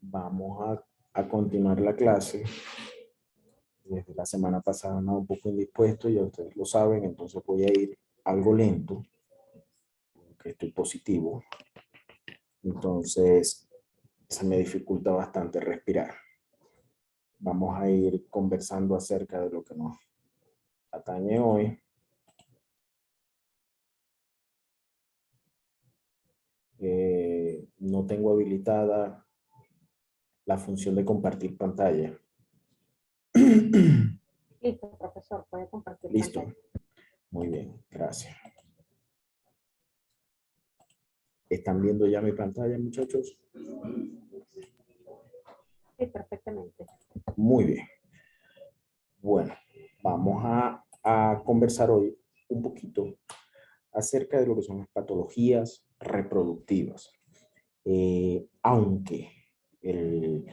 Vamos a continuar la clase. Desde la semana pasada andaba un poco indispuesto, ya ustedes lo saben, entonces voy a ir algo lento, porque estoy positivo. Entonces, se me dificulta bastante respirar. Vamos a ir conversando acerca de lo que nos atañe hoy. No tengo habilitada la función de compartir pantalla. Listo, profesor, puede compartir Listo. pantalla. Muy bien, gracias. ¿Están viendo ya mi pantalla, muchachos? Sí, perfectamente. Muy bien. Bueno, vamos a conversar hoy un poquito acerca de lo que son las patologías reproductivas. Aunque el,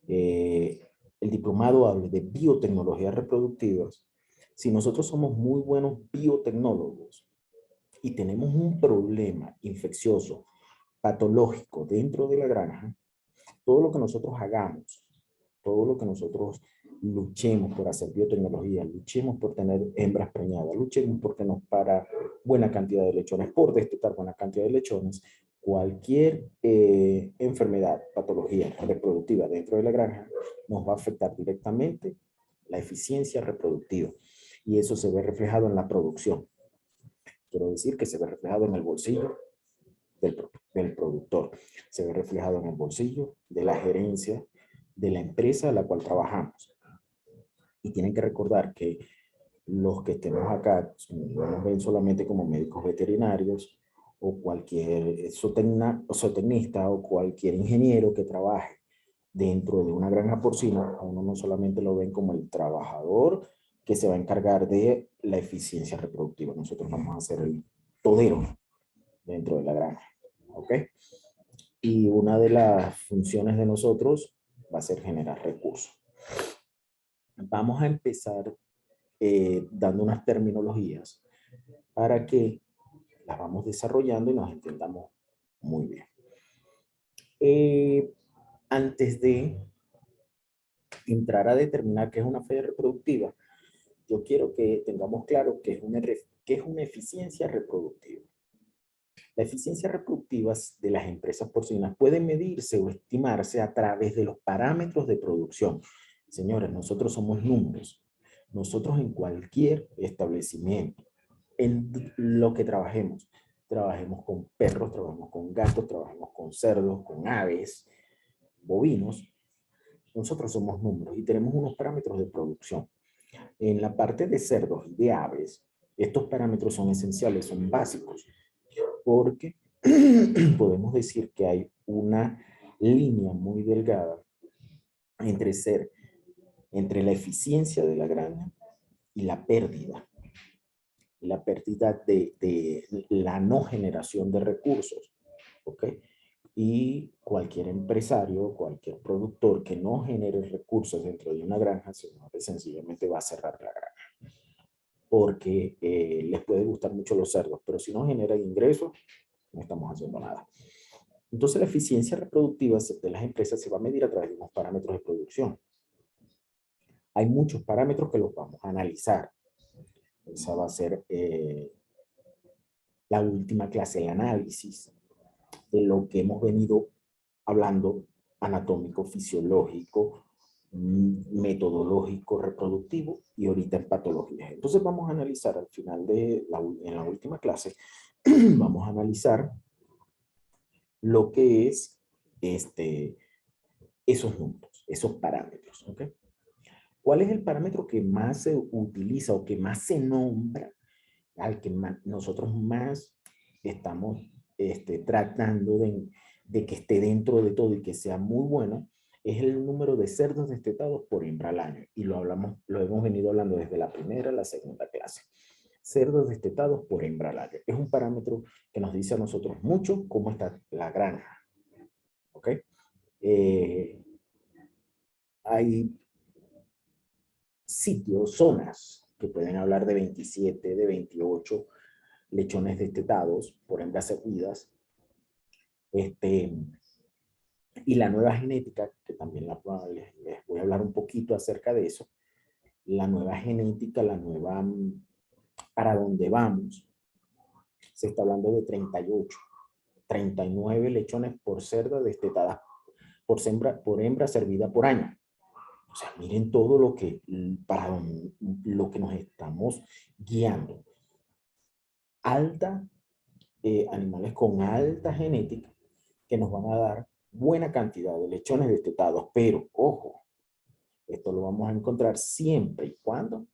el diplomado hable de biotecnologías reproductivas, si nosotros somos muy buenos biotecnólogos y tenemos un problema infeccioso, patológico dentro de la granja, todo lo que nosotros hagamos, todo lo que nosotros luchemos por hacer biotecnología, luchemos por tener hembras preñadas, luchemos por que nos para buena cantidad de lechones, por destetar buena cantidad de lechones, cualquier enfermedad, patología reproductiva dentro de la granja nos va a afectar directamente la eficiencia reproductiva. Y eso se ve reflejado en la producción. Quiero decir que se ve reflejado en el bolsillo del productor, se ve reflejado en el bolsillo de la gerencia de la empresa a la cual trabajamos. Y tienen que recordar que los que estemos acá no nos ven solamente como médicos veterinarios o cualquier zootecnista o cualquier ingeniero que trabaje dentro de una granja porcina. A uno no solamente lo ven como el trabajador que se va a encargar de la eficiencia reproductiva. Nosotros vamos a ser el todero dentro de la granja. ¿Ok? Y una de las funciones de nosotros va a ser generar recursos. Vamos a empezar dando unas terminologías para que las vamos desarrollando y nos entendamos muy bien. Antes de entrar a determinar qué es una falla reproductiva, yo quiero que tengamos claro qué es una eficiencia reproductiva. La eficiencia reproductiva de las empresas porcinas puede medirse o estimarse a través de los parámetros de producción. Señores, nosotros somos números. Nosotros en cualquier establecimiento, en lo que trabajemos con perros, trabajemos con gatos, trabajemos con cerdos, con aves, bovinos, nosotros somos números y tenemos unos parámetros de producción. En la parte de cerdos y de aves, estos parámetros son esenciales, son básicos, porque podemos decir que hay una línea muy delgada entre la eficiencia de la granja y la pérdida. La pérdida de la no generación de recursos. ¿Ok? Y cualquier empresario, cualquier productor que no genere recursos dentro de una granja, sencillamente va a cerrar la granja. Porque les puede gustar mucho los cerdos, pero si no genera ingresos, no estamos haciendo nada. Entonces la eficiencia reproductiva de las empresas se va a medir a través de unos parámetros de producción. Hay muchos parámetros que los vamos a analizar. Esa va a ser la última clase, el análisis de lo que hemos venido hablando, anatómico, fisiológico, metodológico, reproductivo y ahorita en patologías. Entonces vamos a analizar al final de en la última clase, vamos a analizar lo que es esos números, esos parámetros. ¿Okay? ¿Cuál es el parámetro que más se utiliza o que más se nombra, al que nosotros más estamos tratando de que esté dentro de todo y que sea muy bueno? Es el número de cerdos destetados por hembra al año. Y lo hemos venido hablando desde la primera a la segunda clase. Cerdos destetados por hembra al año. Es un parámetro que nos dice a nosotros mucho cómo está la granja. ¿Ok? Hay sitios, zonas, que pueden hablar de 27, de 28 lechones destetados por hembras cebidas. Y la nueva genética, que también les voy a hablar un poquito acerca de eso, la nueva genética, para dónde vamos, se está hablando de 38, 39 lechones por cerda destetadas por hembra servida por año. O sea, miren todo lo que nos estamos guiando. Animales con alta genética que nos van a dar buena cantidad de lechones destetados, pero ojo, esto lo vamos a encontrar siempre y cuando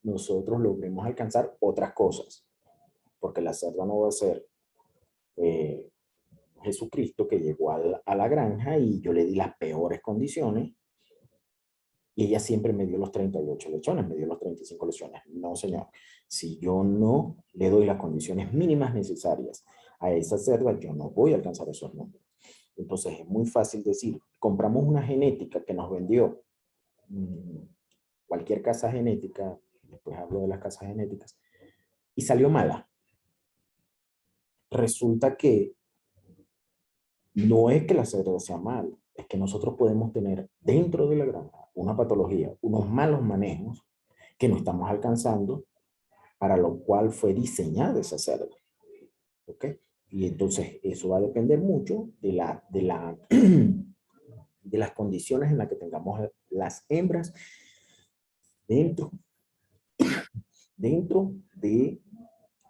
nosotros logremos alcanzar otras cosas, porque la cerda no va a ser Jesucristo que llegó a la granja y yo le di las peores condiciones y ella siempre me dio los 38 lechones, me dio los 35 lechones. No, señor. Si yo no le doy las condiciones mínimas necesarias a esa cerda, yo no voy a alcanzar esos números. Entonces es muy fácil decir, compramos una genética que nos vendió cualquier casa genética, después hablo de las casas genéticas, y salió mala. Resulta que no es que la cerda sea mala, es que nosotros podemos tener dentro de la granja una patología, unos malos manejos que no estamos alcanzando, para lo cual fue diseñada esa cerda. ¿Ok? Y entonces eso va a depender mucho de las condiciones en las que tengamos las hembras dentro de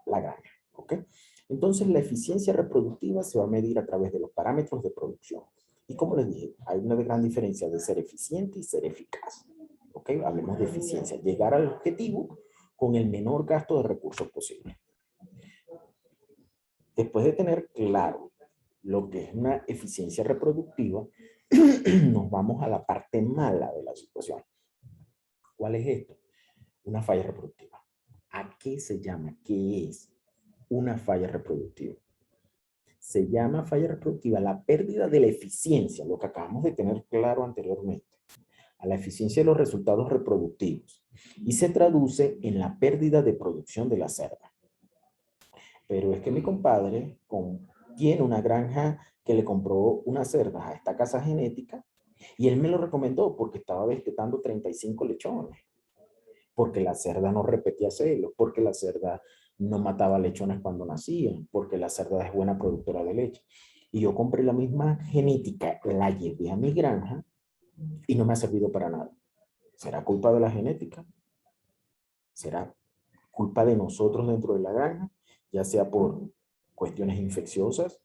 la granja. ¿Ok? Entonces la eficiencia reproductiva se va a medir a través de los parámetros de producción. Y como les dije, hay una gran diferencia de ser eficiente y ser eficaz. ¿Ok? Hablemos de eficiencia, llegar al objetivo con el menor gasto de recursos posible. Después de tener claro lo que es una eficiencia reproductiva, nos vamos a la parte mala de la situación. ¿Cuál es esto? Una falla reproductiva. ¿A qué se llama? ¿Qué es una falla reproductiva? Se llama falla reproductiva la pérdida de la eficiencia, lo que acabamos de tener claro anteriormente, a la eficiencia de los resultados reproductivos, y se traduce en la pérdida de producción de la cerda. Pero es que mi compadre tiene una granja que le compró unas cerdas a esta casa genética y él me lo recomendó porque estaba destetando 35 lechones, porque la cerda no repetía celos, porque la cerda no mataba lechones cuando nacían, porque la cerda es buena productora de leche. Y yo compré la misma genética, la llevé a mi granja y no me ha servido para nada. ¿Será culpa de la genética? ¿Será culpa de nosotros dentro de la granja? Ya sea por cuestiones infecciosas,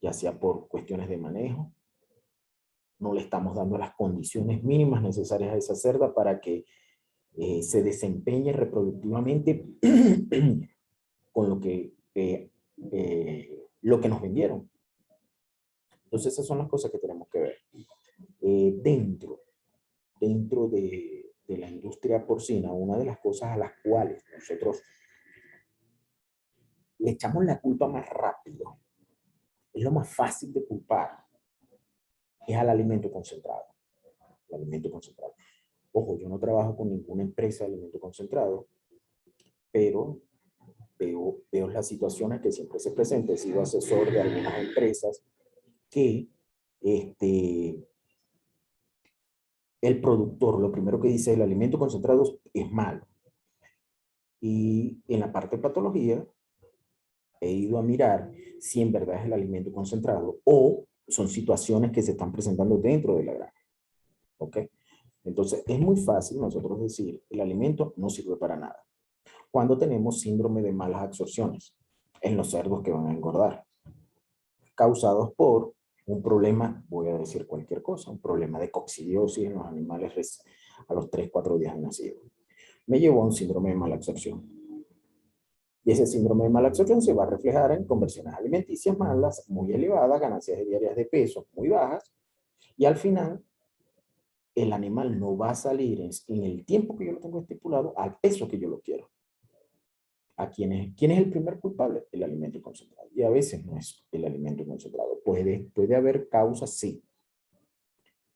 ya sea por cuestiones de manejo. No le estamos dando las condiciones mínimas necesarias a esa cerda para que se desempeñe reproductivamente con lo que nos vendieron. Entonces esas son las cosas que tenemos que ver. Dentro de la industria porcina, una de las cosas a las cuales nosotros le echamos la culpa más rápido, es lo más fácil de culpar, es al alimento concentrado. El alimento concentrado. Ojo, yo no trabajo con ninguna empresa de alimento concentrado, pero veo las situaciones que siempre se presentan. He sido asesor de algunas empresas que el productor, lo primero que dice, el alimento concentrado es malo. Y en la parte de patología, he ido a mirar si en verdad es el alimento concentrado o son situaciones que se están presentando dentro de la granja. ¿Ok? Entonces, es muy fácil nosotros decir, el alimento no sirve para nada. Cuando tenemos síndrome de malas absorciones en los cerdos que van a engordar, causados por un problema, voy a decir cualquier cosa, un problema de coccidiosis en los animales a los 3-4 días de nacido. Me llevó a un síndrome de mala absorción. Y ese síndrome de mala absorción se va a reflejar en conversiones alimenticias malas, muy elevadas, ganancias diarias de peso muy bajas, y al final el animal no va a salir en el tiempo que yo lo tengo estipulado al peso que yo lo quiero. ¿Quién es el primer culpable? El alimento concentrado. Y a veces no es el alimento concentrado. Puede haber causas, sí,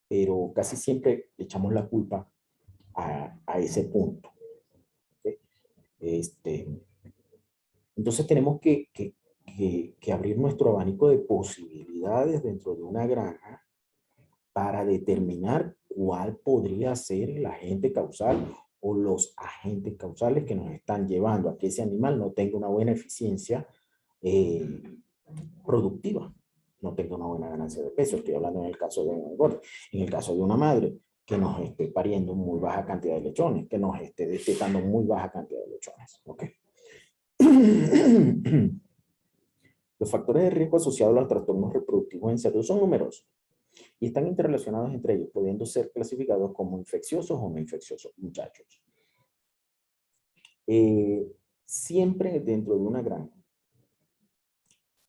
pero casi siempre le echamos la culpa a ese punto. ¿Okay? Entonces tenemos que abrir nuestro abanico de posibilidades dentro de una granja para determinar cuál podría ser el agente causal o los agentes causales que nos están llevando a que ese animal no tenga una buena eficiencia productiva, no tenga una buena ganancia de peso. Estoy hablando en el caso de un engorde. En el caso de una madre que nos esté pariendo muy baja cantidad de lechones, que nos esté destetando muy baja cantidad de lechones. ¿Okay? Los factores de riesgo asociados a los trastornos reproductivos en cerdos son numerosos y están interrelacionados entre ellos, pudiendo ser clasificados como infecciosos o no infecciosos, muchachos. Siempre dentro de una granja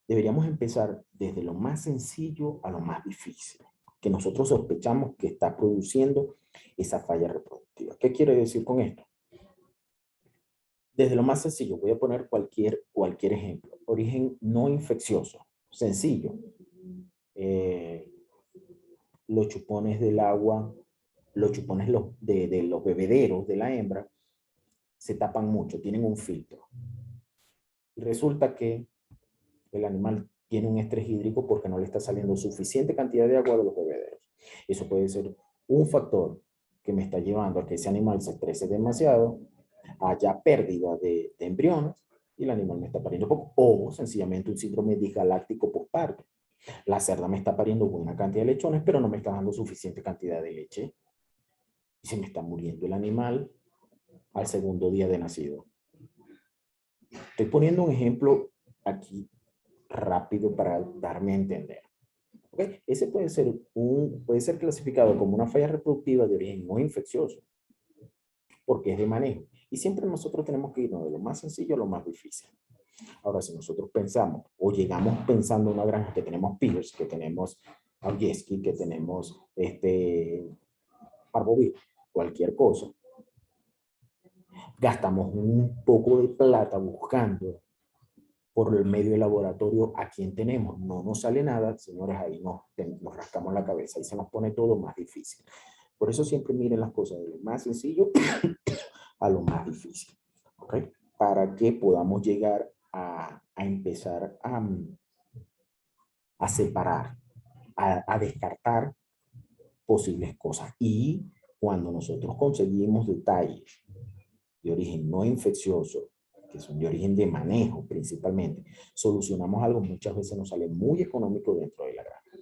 deberíamos empezar desde lo más sencillo a lo más difícil, que nosotros sospechamos que está produciendo esa falla reproductiva. ¿Qué quiere decir con esto? Desde lo más sencillo, voy a poner cualquier ejemplo. Origen no infeccioso, sencillo. Los chupones del agua, los chupones de los bebederos de la hembra, se tapan mucho, tienen un filtro. Y resulta que el animal tiene un estrés hídrico porque no le está saliendo suficiente cantidad de agua de los bebederos. Eso puede ser un factor que me está llevando a que ese animal se estrese demasiado, haya pérdida de embriones y el animal me está pariendo poco. O sencillamente un síndrome disgaláctico postparto. La cerda me está pariendo buena cantidad de lechones, pero no me está dando suficiente cantidad de leche. Y se me está muriendo el animal al segundo día de nacido. Estoy poniendo un ejemplo aquí rápido para darme a entender. ¿Okay? Ese puede ser clasificado como una falla reproductiva de origen no infeccioso, porque es de manejo. Y siempre nosotros tenemos que irnos de lo más sencillo a lo más difícil. Ahora, si nosotros pensamos o llegamos pensando en una granja que tenemos Pierce, que tenemos Augeski, que tenemos Parvovir, cualquier cosa, gastamos un poco de plata buscando por el medio del laboratorio a quien tenemos. No nos sale nada, señores, ahí nos rascamos la cabeza y se nos pone todo más difícil. Por eso siempre miren las cosas de lo más sencillo a lo más difícil. ¿Ok? Para que podamos llegar a empezar a separar, a descartar posibles cosas. Y cuando nosotros conseguimos detalles de origen no infeccioso, que son de origen de manejo principalmente, solucionamos algo, muchas veces nos sale muy económico dentro de la granja.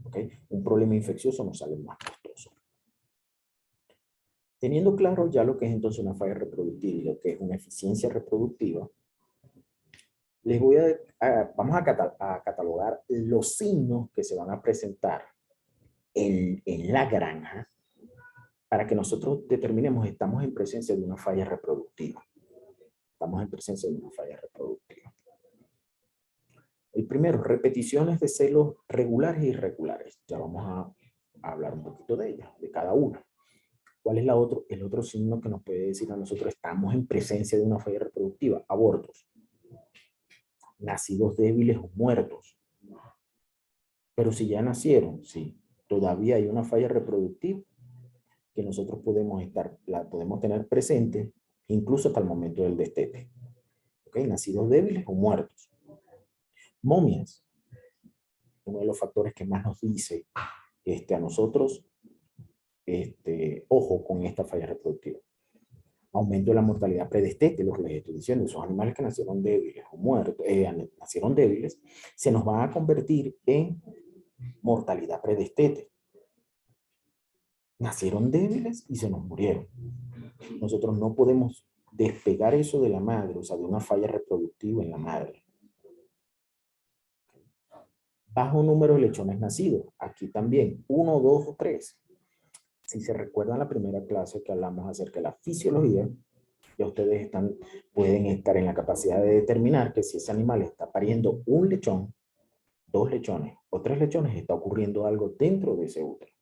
¿Okay? Un problema infeccioso nos sale más costoso. Teniendo claro ya lo que es entonces una falla reproductiva y lo que es una eficiencia reproductiva, les voy vamos a catalogar los signos que se van a presentar en la granja para que nosotros determinemos si estamos en presencia de una falla reproductiva. Estamos en presencia de una falla reproductiva. El primero, repeticiones de celos regulares e irregulares. Ya vamos a hablar un poquito de ellas, de cada una. ¿Cuál es el otro signo que nos puede decir a nosotros estamos en presencia de una falla reproductiva? Abortos. Nacidos débiles o muertos. Pero si ya nacieron, sí, todavía hay una falla reproductiva que nosotros la podemos tener presente incluso hasta el momento del destete. ¿Ok? Nacidos débiles o muertos. Momias. Uno de los factores que más nos dice a nosotros, ojo con esta falla reproductiva. Aumento de la mortalidad predestete, lo que les estoy diciendo, esos animales que nacieron débiles o muertos, nacieron débiles, se nos van a convertir en mortalidad predestete. Nacieron débiles y se nos murieron. Nosotros no podemos despegar eso de la madre, o sea, de una falla reproductiva en la madre. Bajo número de lechones nacidos. Aquí también, 1, 2 o 3. Si se recuerdan la primera clase que hablamos acerca de la fisiología, ya ustedes pueden estar en la capacidad de determinar que si ese animal está pariendo un lechón, 2 lechones o 3 lechones, está ocurriendo algo dentro de ese útero.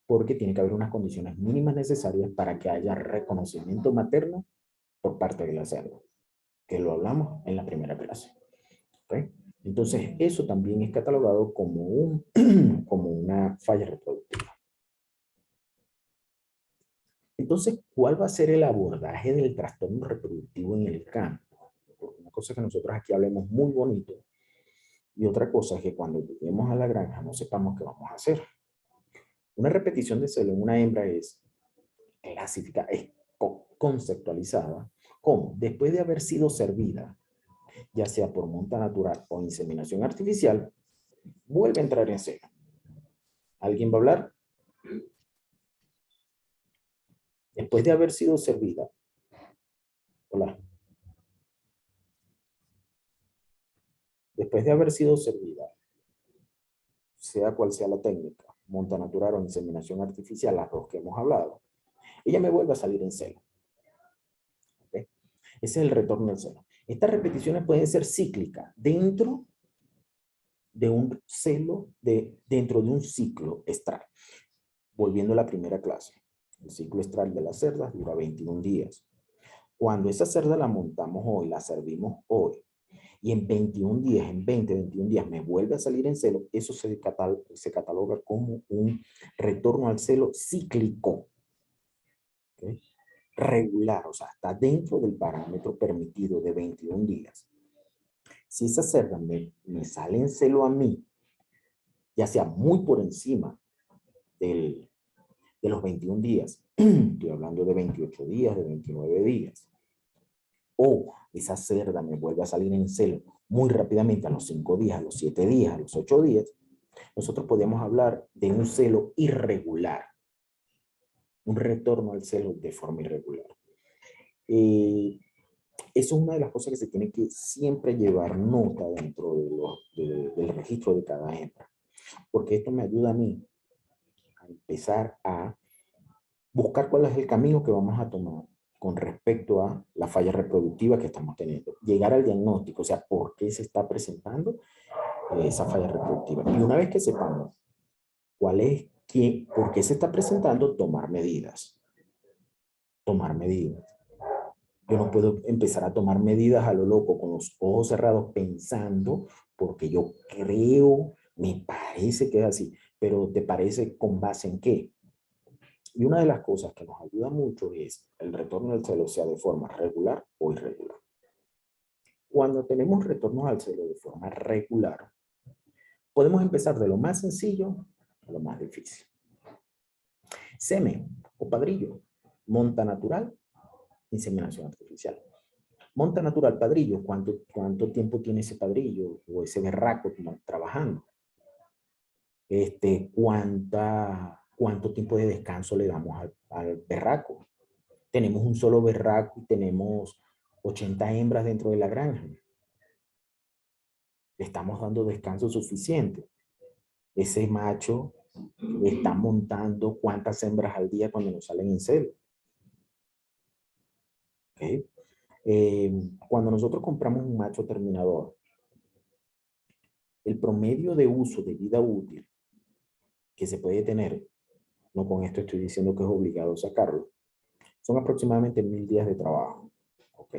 Porque tiene que haber unas condiciones mínimas necesarias para que haya reconocimiento materno por parte de la cerda, que lo hablamos en la primera clase. ¿Okay? Entonces, eso también es catalogado como, como una falla reproductiva. Entonces, ¿cuál va a ser el abordaje del trastorno reproductivo en el campo? Porque una cosa es que nosotros aquí hablemos muy bonito y otra cosa es que cuando lleguemos a la granja no sepamos qué vamos a hacer. Una repetición de celo en una hembra es conceptualizada como después de haber sido servida, ya sea por monta natural o inseminación artificial, vuelve a entrar en celo. ¿Alguien va a hablar? Después de haber sido servida. Hola. Después de haber sido servida, sea cual sea la técnica, monta natural o inseminación artificial, las dos que hemos hablado, ella me vuelve a salir en celo. ¿Okay? Ese es el retorno del celo. Estas repeticiones pueden ser cíclicas dentro de un celo, dentro de un ciclo estral. Volviendo a la primera clase, el ciclo estral de las cerdas dura 21 días. Cuando esa cerda la montamos hoy, la servimos hoy, y en 21 días, en 21 días me vuelve a salir en celo, eso se cataloga como un retorno al celo cíclico. ¿Okay? Regular, o sea, está dentro del parámetro permitido de 21 días. Si esa cerda me sale en celo a mí, ya sea muy por encima de los 21 días, estoy hablando de 28 días, de 29 días, o esa cerda me vuelve a salir en celo muy rápidamente a los 5 días, a los 7 días, a los 8 días, nosotros podemos hablar de un celo irregular, un retorno al celo de forma irregular. Eso es una de las cosas que se tiene que siempre llevar nota dentro del registro de cada hembra, porque esto me ayuda a mí a empezar a buscar cuál es el camino que vamos a tomar con respecto a la falla reproductiva que estamos teniendo. Llegar al diagnóstico, o sea, por qué se está presentando esa falla reproductiva. Y una vez que sepamos cuál es, por qué se está presentando, tomar medidas. Tomar medidas. Yo no puedo empezar a tomar medidas a lo loco con los ojos cerrados pensando porque yo creo, me parece que es así, pero ¿te parece con base en qué? Y una de las cosas que nos ayuda mucho es el retorno al celo, sea de forma regular o irregular. Cuando tenemos retorno al celo de forma regular, podemos empezar de lo más sencillo a lo más difícil. Semen o padrillo, monta natural, inseminación artificial. Monta natural, padrillo, ¿cuánto tiempo tiene ese padrillo o ese berraco trabajando? ¿Cuánto tiempo de descanso le damos al berraco? Tenemos un solo berraco y tenemos 80 hembras dentro de la granja. Le estamos dando descanso suficiente. Ese macho está montando cuántas hembras al día cuando nos salen en celo. ¿Okay? Cuando nosotros compramos un macho terminador, el promedio de uso de vida útil que se puede tener, no con esto estoy diciendo que es obligado sacarlo, son aproximadamente 1000 días de trabajo. ¿Ok?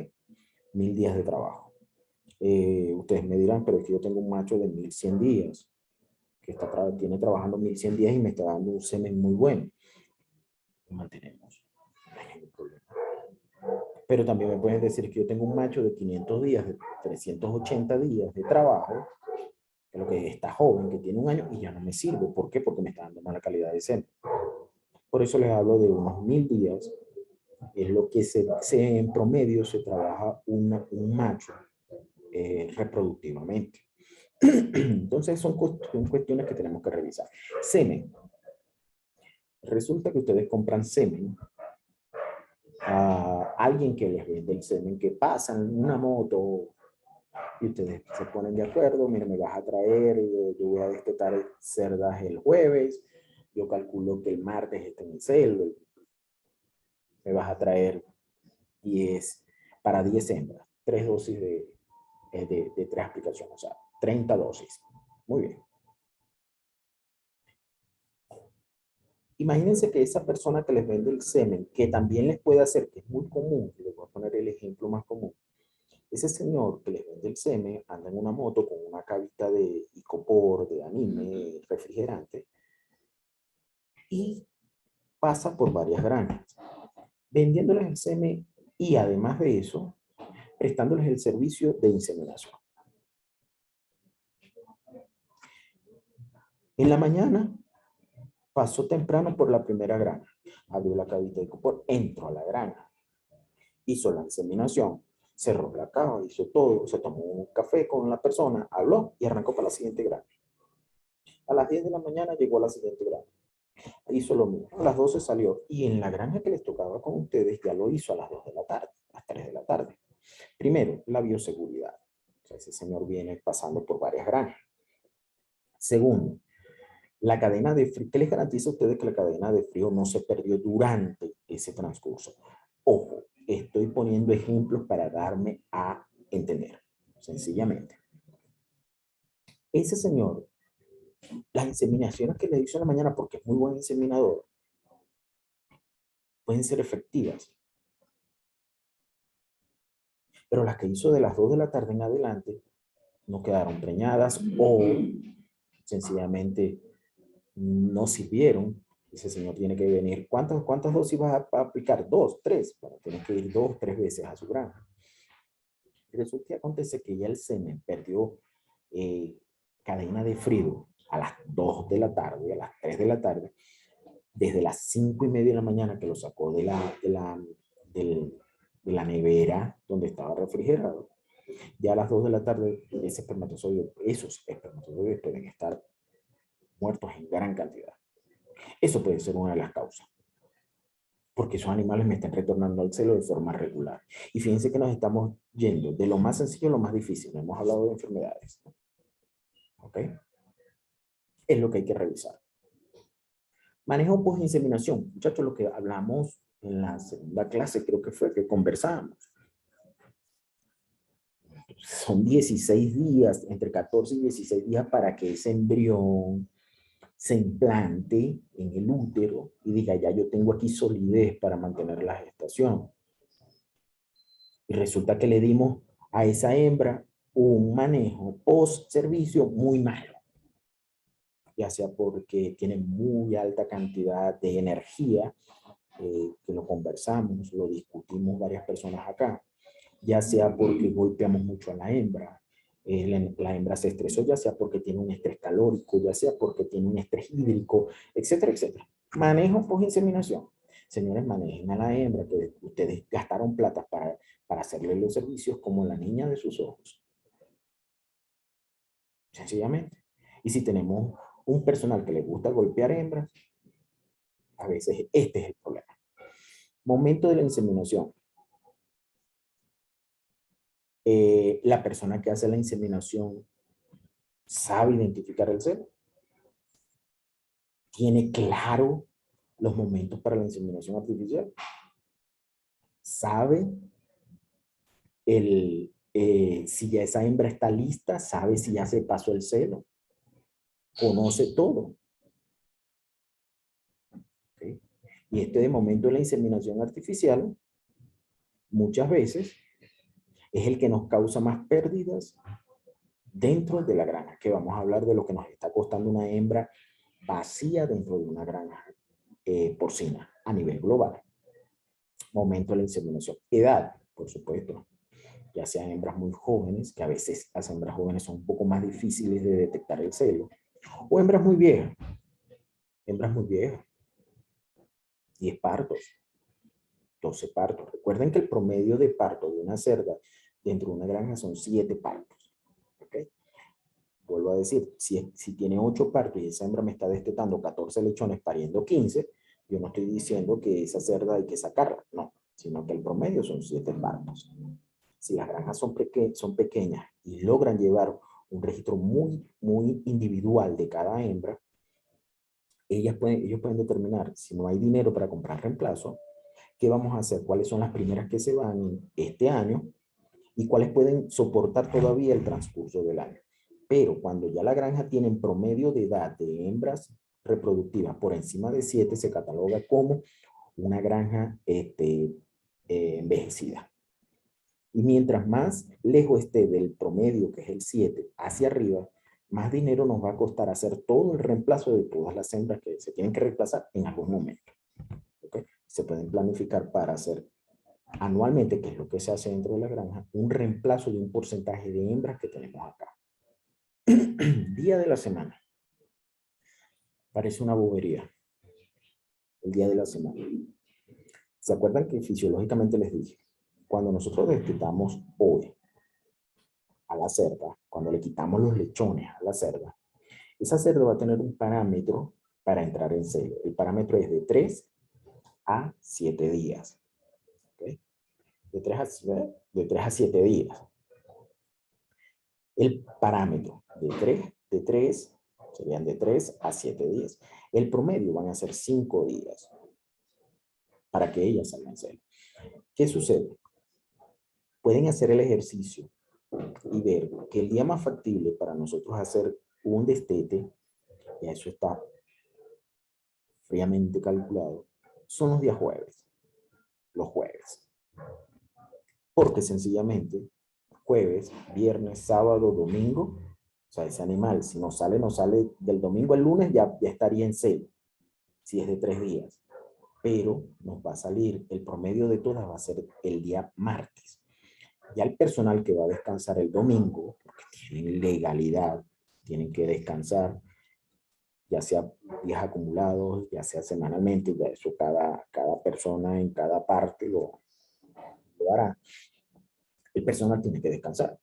1000 días de trabajo. Ustedes me dirán, pero es que yo tengo un macho de 1100 días, que tiene trabajando 1100 días y me está dando un semen muy bueno. Lo mantenemos. No hay ningún problema. Pero también me pueden decir que yo tengo un macho de 500 días, de 380 días de trabajo, que lo que está joven, que tiene un año y ya no me sirve. ¿Por qué? Porque me está dando mala calidad de semen. Por eso les hablo de unos 1000 días. Es lo que en promedio se trabaja un macho reproductivamente. Entonces son cuestiones que tenemos que revisar. Semen. Resulta que ustedes compran semen a alguien que les vende el semen, que pasan una moto y ustedes se ponen de acuerdo, mira, me vas a traer, yo voy a destetar cerdas el jueves, yo calculo que el martes está en el celo, me vas a traer 10, para 10 hembras, 3 dosis de 3 aplicaciones, o sea, 30 dosis. Muy bien. Imagínense que esa persona que les vende el semen, que también les puede hacer, que es muy común, les voy a poner el ejemplo más común, ese señor que les vende el semen anda en una moto con una cavita de icopor, de anime, refrigerante, y pasa por varias granjas, vendiéndoles el semen y además de eso, prestándoles el servicio de inseminación. En la mañana pasó temprano por la primera granja, abrió la cavita de copor, entró a la granja, hizo la inseminación, cerró la cava, hizo todo, se tomó un café con la persona, habló y arrancó para la siguiente granja. A las 10 de la mañana llegó a la siguiente granja. Hizo lo mismo. A las 12 salió. Y en la granja que les tocaba con ustedes ya lo hizo a las 2 de la tarde, a las 3 de la tarde. Primero, la bioseguridad. O sea, ese señor viene pasando por varias granjas. Segundo, la cadena de frío. ¿Qué les garantiza a ustedes que la cadena de frío no se perdió durante ese transcurso? Ojo, estoy poniendo ejemplos para darme a entender. Sencillamente. Ese señor, las inseminaciones que le hizo en la mañana, porque es muy buen inseminador, pueden ser efectivas. Pero las que hizo de las 2 de la tarde en adelante no quedaron preñadas o sencillamente no sirvieron. Ese señor tiene que venir. ¿Cuántas dosis vas a aplicar? 2, 3. Bueno, tiene que ir 2, 3 veces a su granja. Resulta que acontece que ya el semen perdió cadena de frío a las 2 de la tarde, a las 3 de la tarde, desde las 5:30 de la mañana que lo sacó de la nevera donde estaba refrigerado. Ya a las 2 de la tarde, esos espermatozoides pueden estar muertos en gran cantidad. Eso puede ser una de las causas. Porque esos animales me están retornando al celo de forma regular. Y fíjense que nos estamos yendo de lo más sencillo a lo más difícil. No hemos hablado de enfermedades. ¿Ok? Es lo que hay que revisar. Manejo post-inseminación. Muchachos, lo que hablamos en la segunda clase, creo que fue que conversamos. Son 16 días, entre 14 y 16 días para que ese embrión se implante en el útero y diga, ya yo tengo aquí solidez para mantener la gestación. Y resulta que le dimos a esa hembra un manejo post-servicio muy malo. Ya sea porque tiene muy alta cantidad de energía, que lo conversamos, lo discutimos varias personas acá, ya sea porque golpeamos mucho a la hembra, la hembra se estresó, ya sea porque tiene un estrés calórico, ya sea porque tiene un estrés hídrico, etcétera, etcétera. Manejo post-inseminación. Señores, manejen a la hembra, que ustedes gastaron plata para hacerle los servicios como la niña de sus ojos. Sencillamente. Y si tenemos un personal que le gusta golpear hembras, a veces este es el problema. Momento de la inseminación. La persona que hace la inseminación sabe identificar el seno. Tiene claro los momentos para la inseminación artificial. Sabe si ya esa hembra está lista, sabe si ya se pasó el celo. Conoce todo. ¿Okay? Y de momento de la inseminación artificial, muchas veces, es el que nos causa más pérdidas dentro de la granja, que vamos a hablar de lo que nos está costando una hembra vacía dentro de una granja porcina a nivel global. Momento de la inseminación. Edad, por supuesto, ya sean hembras muy jóvenes, que a veces las hembras jóvenes son un poco más difíciles de detectar el celo, o hembras muy viejas, 10 partos, 12 partos. Recuerden que el promedio de parto de una cerda dentro de una granja son 7 partos. ¿Okay? Vuelvo a decir, si tiene 8 partos y esa hembra me está destetando 14 lechones pariendo 15, yo no estoy diciendo que esa cerda hay que sacarla, no, sino que el promedio son 7 partos. Si las granjas son pequeñas y logran llevar un registro muy, muy individual de cada hembra, ellos pueden determinar si no hay dinero para comprar reemplazo, qué vamos a hacer, cuáles son las primeras que se van este año y cuáles pueden soportar todavía el transcurso del año. Pero cuando ya la granja tiene en promedio de edad de hembras reproductivas por encima de 7, se cataloga como una granja envejecida. Y mientras más lejos esté del promedio, que es el 7, hacia arriba, más dinero nos va a costar hacer todo el reemplazo de todas las hembras que se tienen que reemplazar en algún momento. ¿Okay? Se pueden planificar para hacer anualmente, que es lo que se hace dentro de la granja, un reemplazo de un porcentaje de hembras que tenemos acá. Día de la semana. Parece una bobería, el día de la semana. ¿Se acuerdan que fisiológicamente les dije? Cuando nosotros destetamos hoy a la cerda, cuando le quitamos los lechones a la cerda, esa cerda va a tener un parámetro para entrar en celo. El parámetro es de 3 a 7 días. ¿Okay? De 3 a 7 días. El parámetro de 3 serían de 3 a 7 días. El promedio van a ser 5 días para que ellas salgan celo. ¿Qué sucede? Pueden hacer el ejercicio y ver que el día más factible para nosotros hacer un destete, y eso está fríamente calculado, son los días jueves. Los jueves. Porque sencillamente, jueves, viernes, sábado, domingo, o sea, ese animal, si no sale del domingo al lunes, ya estaría en celo, si es de 3 días. Pero nos va a salir, el promedio de todas va a ser el día martes. Ya el personal que va a descansar el domingo, porque tienen legalidad, tienen que descansar, ya sea días acumulados, ya sea semanalmente, ya eso cada persona en cada parte lo hará. El personal tiene que descansar.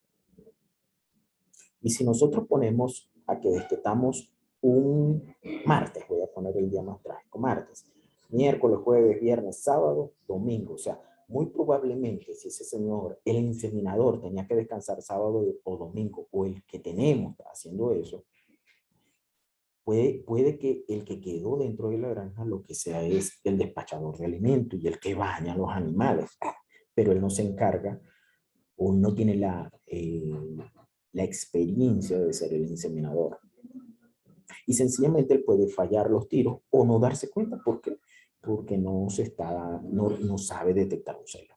Y si nosotros ponemos a que destetamos un martes, voy a poner el día más trágico, martes, miércoles, jueves, viernes, sábado, domingo, o sea, muy probablemente si ese señor, el inseminador, tenía que descansar sábado o domingo, o el que tenemos haciendo eso, puede que el que quedó dentro de la granja lo que sea es el despachador de alimentos y el que baña a los animales, pero él no se encarga o no tiene la experiencia de ser el inseminador. Y sencillamente él puede fallar los tiros o no darse cuenta. ¿Por qué? Porque no sabe detectar un celo.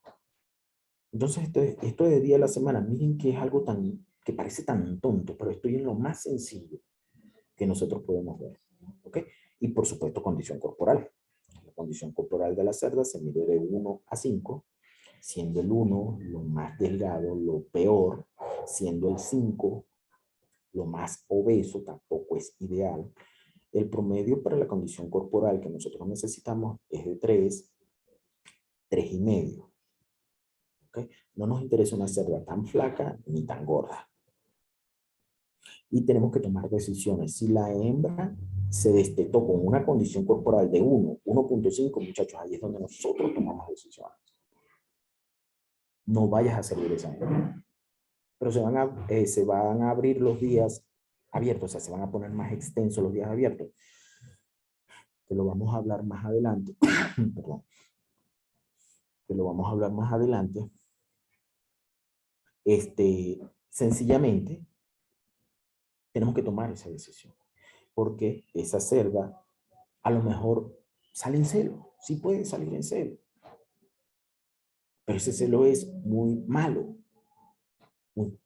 Entonces, esto de día de la semana, miren que es algo que parece tan tonto, pero estoy en lo más sencillo que nosotros podemos ver. ¿Ok? Y por supuesto, condición corporal. La condición corporal de la cerda se mide de 1 a 5, siendo el 1 lo más delgado, lo peor, siendo el 5 lo más obeso, tampoco es ideal. El promedio para la condición corporal que nosotros necesitamos es de 3, 3,5. ¿Okay? No nos interesa una cerda tan flaca ni tan gorda. Y tenemos que tomar decisiones. Si la hembra se destetó con una condición corporal de 1, 1.5, muchachos, ahí es donde nosotros tomamos decisiones. No vayas a servir esa hembra. Pero se van a abrir los días abiertos, o sea, se van a poner más extensos los días abiertos. Que lo vamos a hablar más adelante. Perdón. Que lo vamos a hablar más adelante. Sencillamente, tenemos que tomar esa decisión. Porque esa cerda, a lo mejor, sale en celo. Sí puede salir en celo. Pero ese celo es muy malo.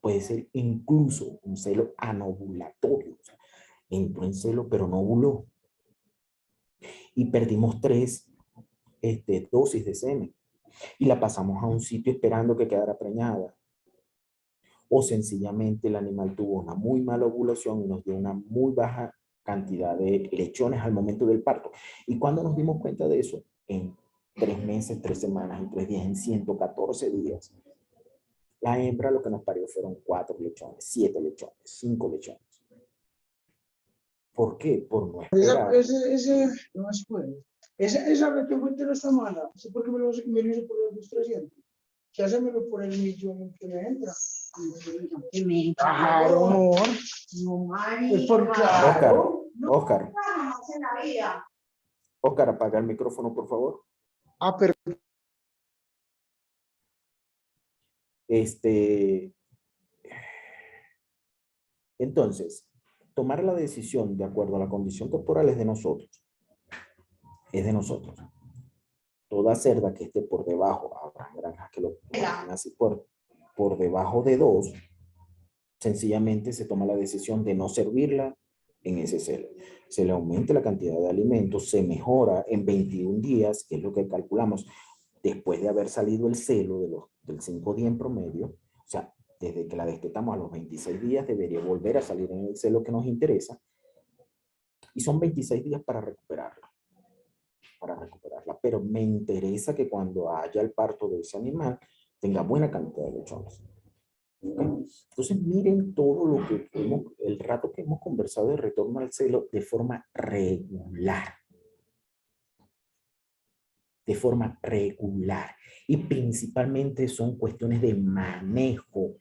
Puede ser incluso un celo anovulatorio. O sea, entró en celo, pero no ovuló. Y perdimos 3 dosis de semen. Y la pasamos a un sitio esperando que quedara preñada. O sencillamente el animal tuvo una muy mala ovulación y nos dio una muy baja cantidad de lechones al momento del parto. ¿Y cuando nos dimos cuenta de eso? En 3 meses, 3 semanas y 3 días, en 114 días. La hembra lo que nos parió fueron 4 lechones, 7 lechones, 5 lechones. ¿Por qué? Por no esperar. No es bueno. Esa vez que fue de esta mala, no sé por qué me lo hizo por los 300. Ya se me lo por el millón que me entra. Claro, amor. No, Mari. Es por claro. Oscar, apaga el micrófono, por favor. Ah, pero Entonces, tomar la decisión de acuerdo a la condición corporal es de nosotros. Es de nosotros. Toda cerda que esté por debajo, habrá granjas que lo manejan así por debajo de 2, sencillamente se toma la decisión de no servirla en ese celo. Se le aumenta la cantidad de alimentos, se mejora en 21 días, que es lo que calculamos, después de haber salido el celo del 5 días en promedio. O sea, desde que la destetamos a los 26 días debería volver a salir en el celo que nos interesa. Y son 26 días para recuperarla. para recuperarla, pero me interesa que cuando haya el parto de ese animal tenga buena cantidad de lechones. ¿Okay? Entonces miren todo lo que el rato que hemos conversado de retorno al celo de forma regular. De forma regular. Y principalmente son cuestiones de manejo.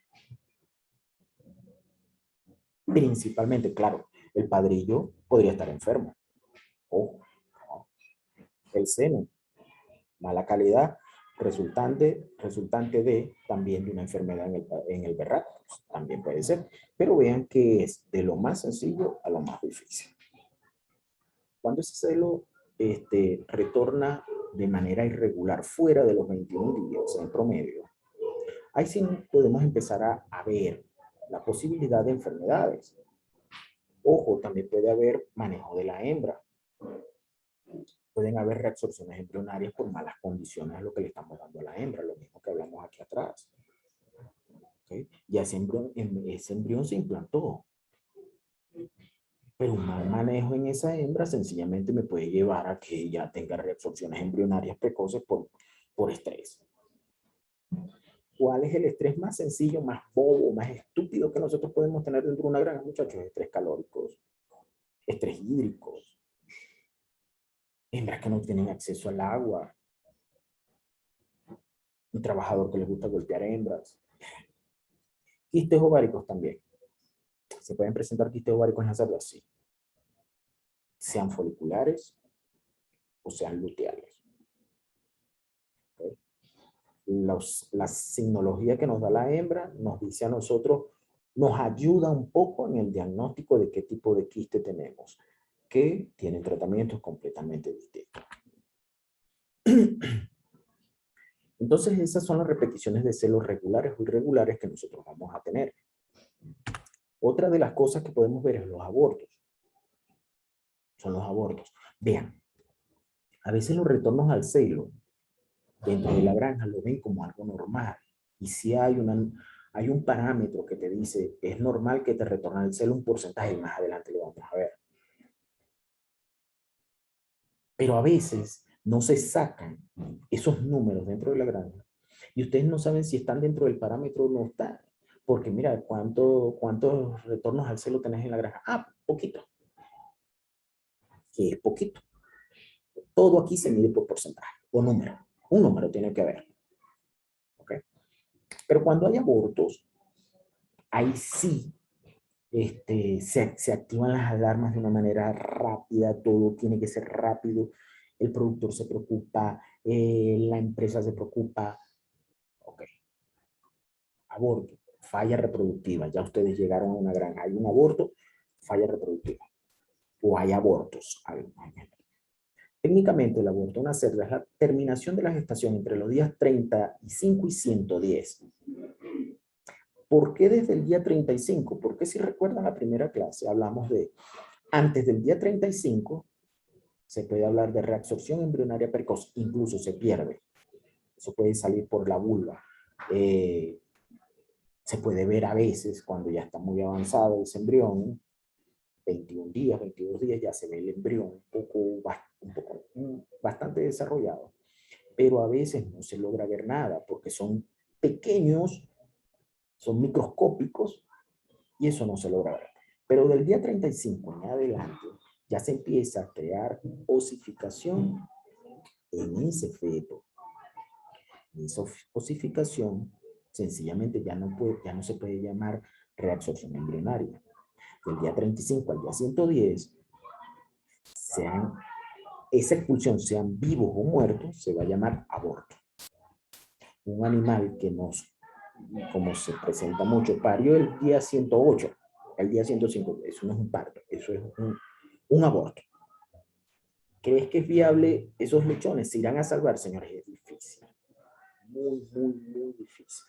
Principalmente, claro, el padrillo podría estar enfermo. Ojo, ¿no? El seno, mala calidad, resultante de también de una enfermedad en el berraco. Pues, también puede ser. Pero vean que es de lo más sencillo a lo más difícil. Cuando ese celo retorna de manera irregular fuera de los 21 días en promedio, ahí sí podemos empezar a ver la posibilidad de enfermedades. Ojo, también puede haber manejo de la hembra. Pueden haber reabsorciones embrionarias por malas condiciones a lo que le estamos dando a la hembra, lo mismo que hablamos aquí atrás. ¿Okay? Y ese embrión se implantó. Pero un mal manejo en esa hembra sencillamente me puede llevar a que ella tenga reabsorciones embrionarias precoces por estrés. ¿Cuál es el estrés más sencillo, más bobo, más estúpido que nosotros podemos tener dentro de una granja, muchachos? Estrés calóricos, estrés hídricos, hembras que no tienen acceso al agua, un trabajador que le gusta golpear hembras, quistes ováricos también. ¿Se pueden presentar quistes ováricos en las cerdas? Sí. Sean foliculares o sean luteales. ¿Okay? La signología que nos da la hembra nos dice a nosotros, nos ayuda un poco en el diagnóstico de qué tipo de quiste tenemos, que tienen tratamientos completamente distintos. Entonces, esas son las repeticiones de celos regulares o irregulares que nosotros vamos a tener. Otra de las cosas que podemos ver es los abortos. Son los abortos. Vean, a veces los retornos al celo dentro de la granja lo ven como algo normal. Y si hay un parámetro que te dice, es normal que te retorne al celo un porcentaje, más adelante lo vamos a ver. Pero a veces no se sacan esos números dentro de la granja y ustedes no saben si están dentro del parámetro o no están. Porque mira, ¿cuántos retornos al celo tenés en la granja? Ah, poquito. Que es poquito. Todo aquí se mide por porcentaje o número. Un número tiene que haber. ¿Ok? Pero cuando hay abortos, ahí sí se activan las alarmas de una manera rápida, todo tiene que ser rápido, el productor se preocupa, la empresa se preocupa. Ok. Aborto, falla reproductiva, ya ustedes llegaron a una granja, hay un aborto, falla reproductiva, o hay abortos. Técnicamente el aborto de una cerda es la terminación de la gestación entre los días 35 y 110. ¿Por qué desde el día 35? Porque si recuerdan la primera clase, hablamos de antes del día 35, se puede hablar de reabsorción embrionaria precoz, incluso se pierde. Eso puede salir por la vulva. Se puede ver a veces cuando ya está muy avanzado ese embrión, 21 días, 22 días, ya se ve el embrión bastante desarrollado. Pero a veces no se logra ver nada porque son pequeños, son microscópicos y eso no se logra ver. Pero del día 35 en adelante ya se empieza a crear osificación en ese feto. Y esa osificación sencillamente ya no se puede llamar reabsorción embrionaria. Del día 35 al día 110, esa expulsión, sean vivos o muertos, se va a llamar aborto. Un animal que como se presenta mucho, parió el día 108, el día 105, eso no es un parto, eso es un aborto. ¿Crees que es viable esos lechones? ¿Se irán a salvar, señores? Es difícil. Muy, muy, muy difícil.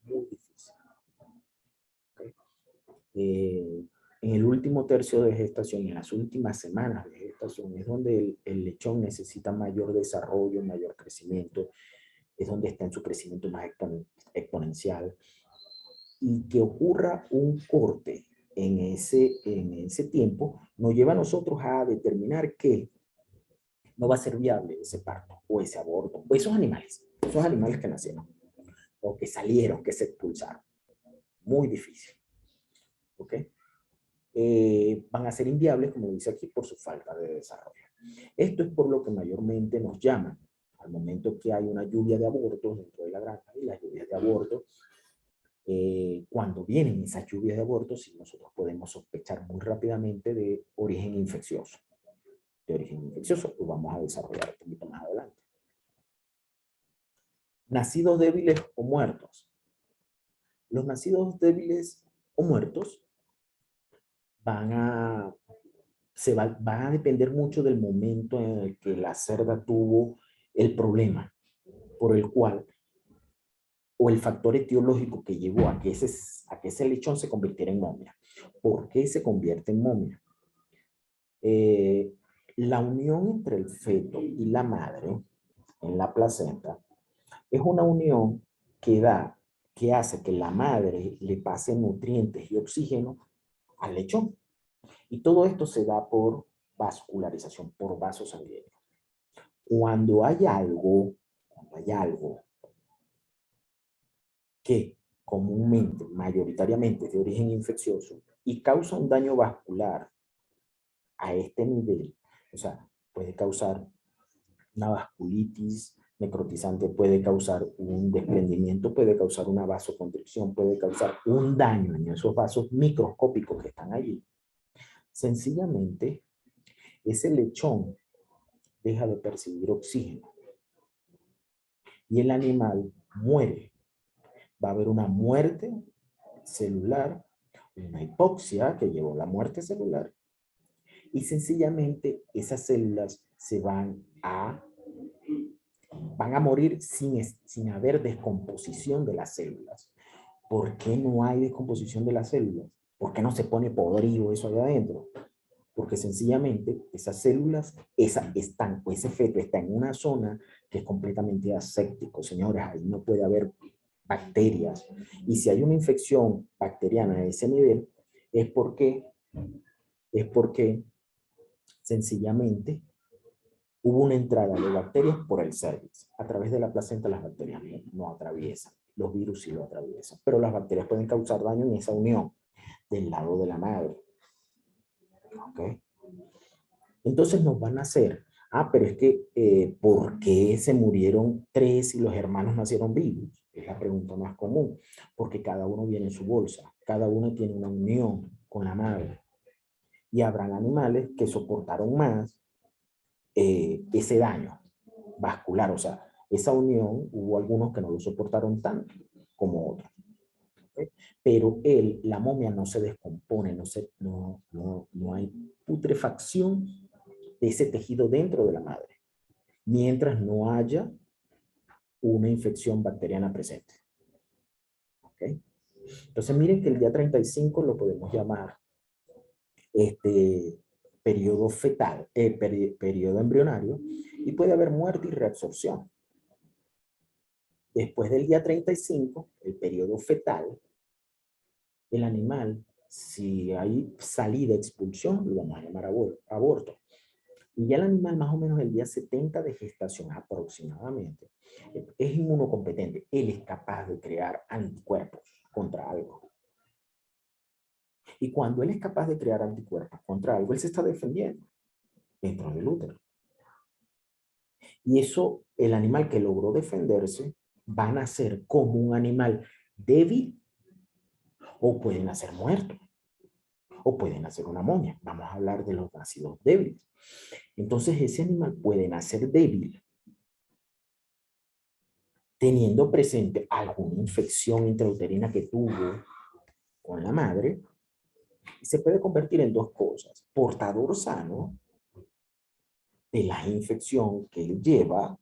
Muy difícil. ¿Okay? En el último tercio de gestación, en las últimas semanas de gestación, es donde el lechón necesita mayor desarrollo, mayor crecimiento, es donde está en su crecimiento más exponencial. Y que ocurra un corte en ese tiempo nos lleva a nosotros a determinar que no va a ser viable ese parto o ese aborto, o esos animales que nacieron, o que salieron, que se expulsaron. Muy difícil. ¿Ok? Van a ser inviables, como dice aquí, por su falta de desarrollo. Esto es por lo que mayormente nos llaman, al momento que hay una lluvia de abortos dentro de la granja, y las lluvias de abortos, cuando vienen esas lluvias de abortos, sí, nosotros podemos sospechar muy rápidamente de origen infeccioso. Lo vamos a desarrollar un poquito más adelante. Nacidos débiles o muertos. Los nacidos débiles o muertos van a depender mucho del momento en el que la cerda tuvo el problema por el cual, o el factor etiológico que llevó a que ese lechón se convirtiera en momia. ¿Por qué se convierte en momia? La unión entre el feto y la madre en la placenta es una unión que hace que la madre le pase nutrientes y oxígeno al lechón. Y todo esto se da por vascularización, por vasos sanguíneos. Cuando hay algo que comúnmente, mayoritariamente es de origen infeccioso y causa un daño vascular a este nivel, o sea, puede causar una vasculitis necrotizante, puede causar un desprendimiento, puede causar una vasoconstricción, puede causar un daño en esos vasos microscópicos que están allí. Sencillamente, ese lechón deja de percibir oxígeno y el animal muere. Va a haber una muerte celular, una hipoxia que llevó a la muerte celular, y sencillamente esas células van a morir sin haber descomposición de las células. ¿Por qué no hay descomposición de las células? ¿Por qué no se pone podrido eso allá adentro? Porque sencillamente esas células, ese feto está en una zona que es completamente aséptico, señores. Ahí no puede haber bacterias. Y si hay una infección bacteriana a ese nivel, es porque sencillamente hubo una entrada de bacterias por el cervix. A través de la placenta las bacterias no atraviesan. Los virus sí lo atraviesan. Pero las bacterias pueden causar daño en esa unión del lado de la madre. ¿Ok? Entonces nos van a hacer, pero es que, ¿por qué se murieron 3 y los hermanos nacieron vivos? Es la pregunta más común. Porque cada uno viene en su bolsa. Cada uno tiene una unión con la madre. Y habrán animales que soportaron más ese daño vascular. O sea, esa unión, hubo algunos que no lo soportaron tanto como otros. ¿Okay? Pero la momia no se descompone, no hay putrefacción de ese tejido dentro de la madre, mientras no haya una infección bacteriana presente. ¿Okay? Entonces miren que el día 35 lo podemos llamar periodo fetal, periodo embrionario, y puede haber muerte y reabsorción. Después del día 35, el periodo fetal, el animal, si hay salida, expulsión, lo vamos a llamar aborto. Y ya el animal, más o menos el día 70 de gestación aproximadamente, es inmunocompetente. Él es capaz de crear anticuerpos contra algo. Y cuando él es capaz de crear anticuerpos contra algo, él se está defendiendo dentro del útero. Y eso, el animal que logró defenderse, va a nacer como un animal débil, o puede nacer muerto, o puede nacer una momia. Vamos a hablar de los nacidos débiles. Entonces ese animal puede nacer débil, teniendo presente alguna infección intrauterina que tuvo con la madre, y se puede convertir en dos cosas: portador sano de la infección que él lleva,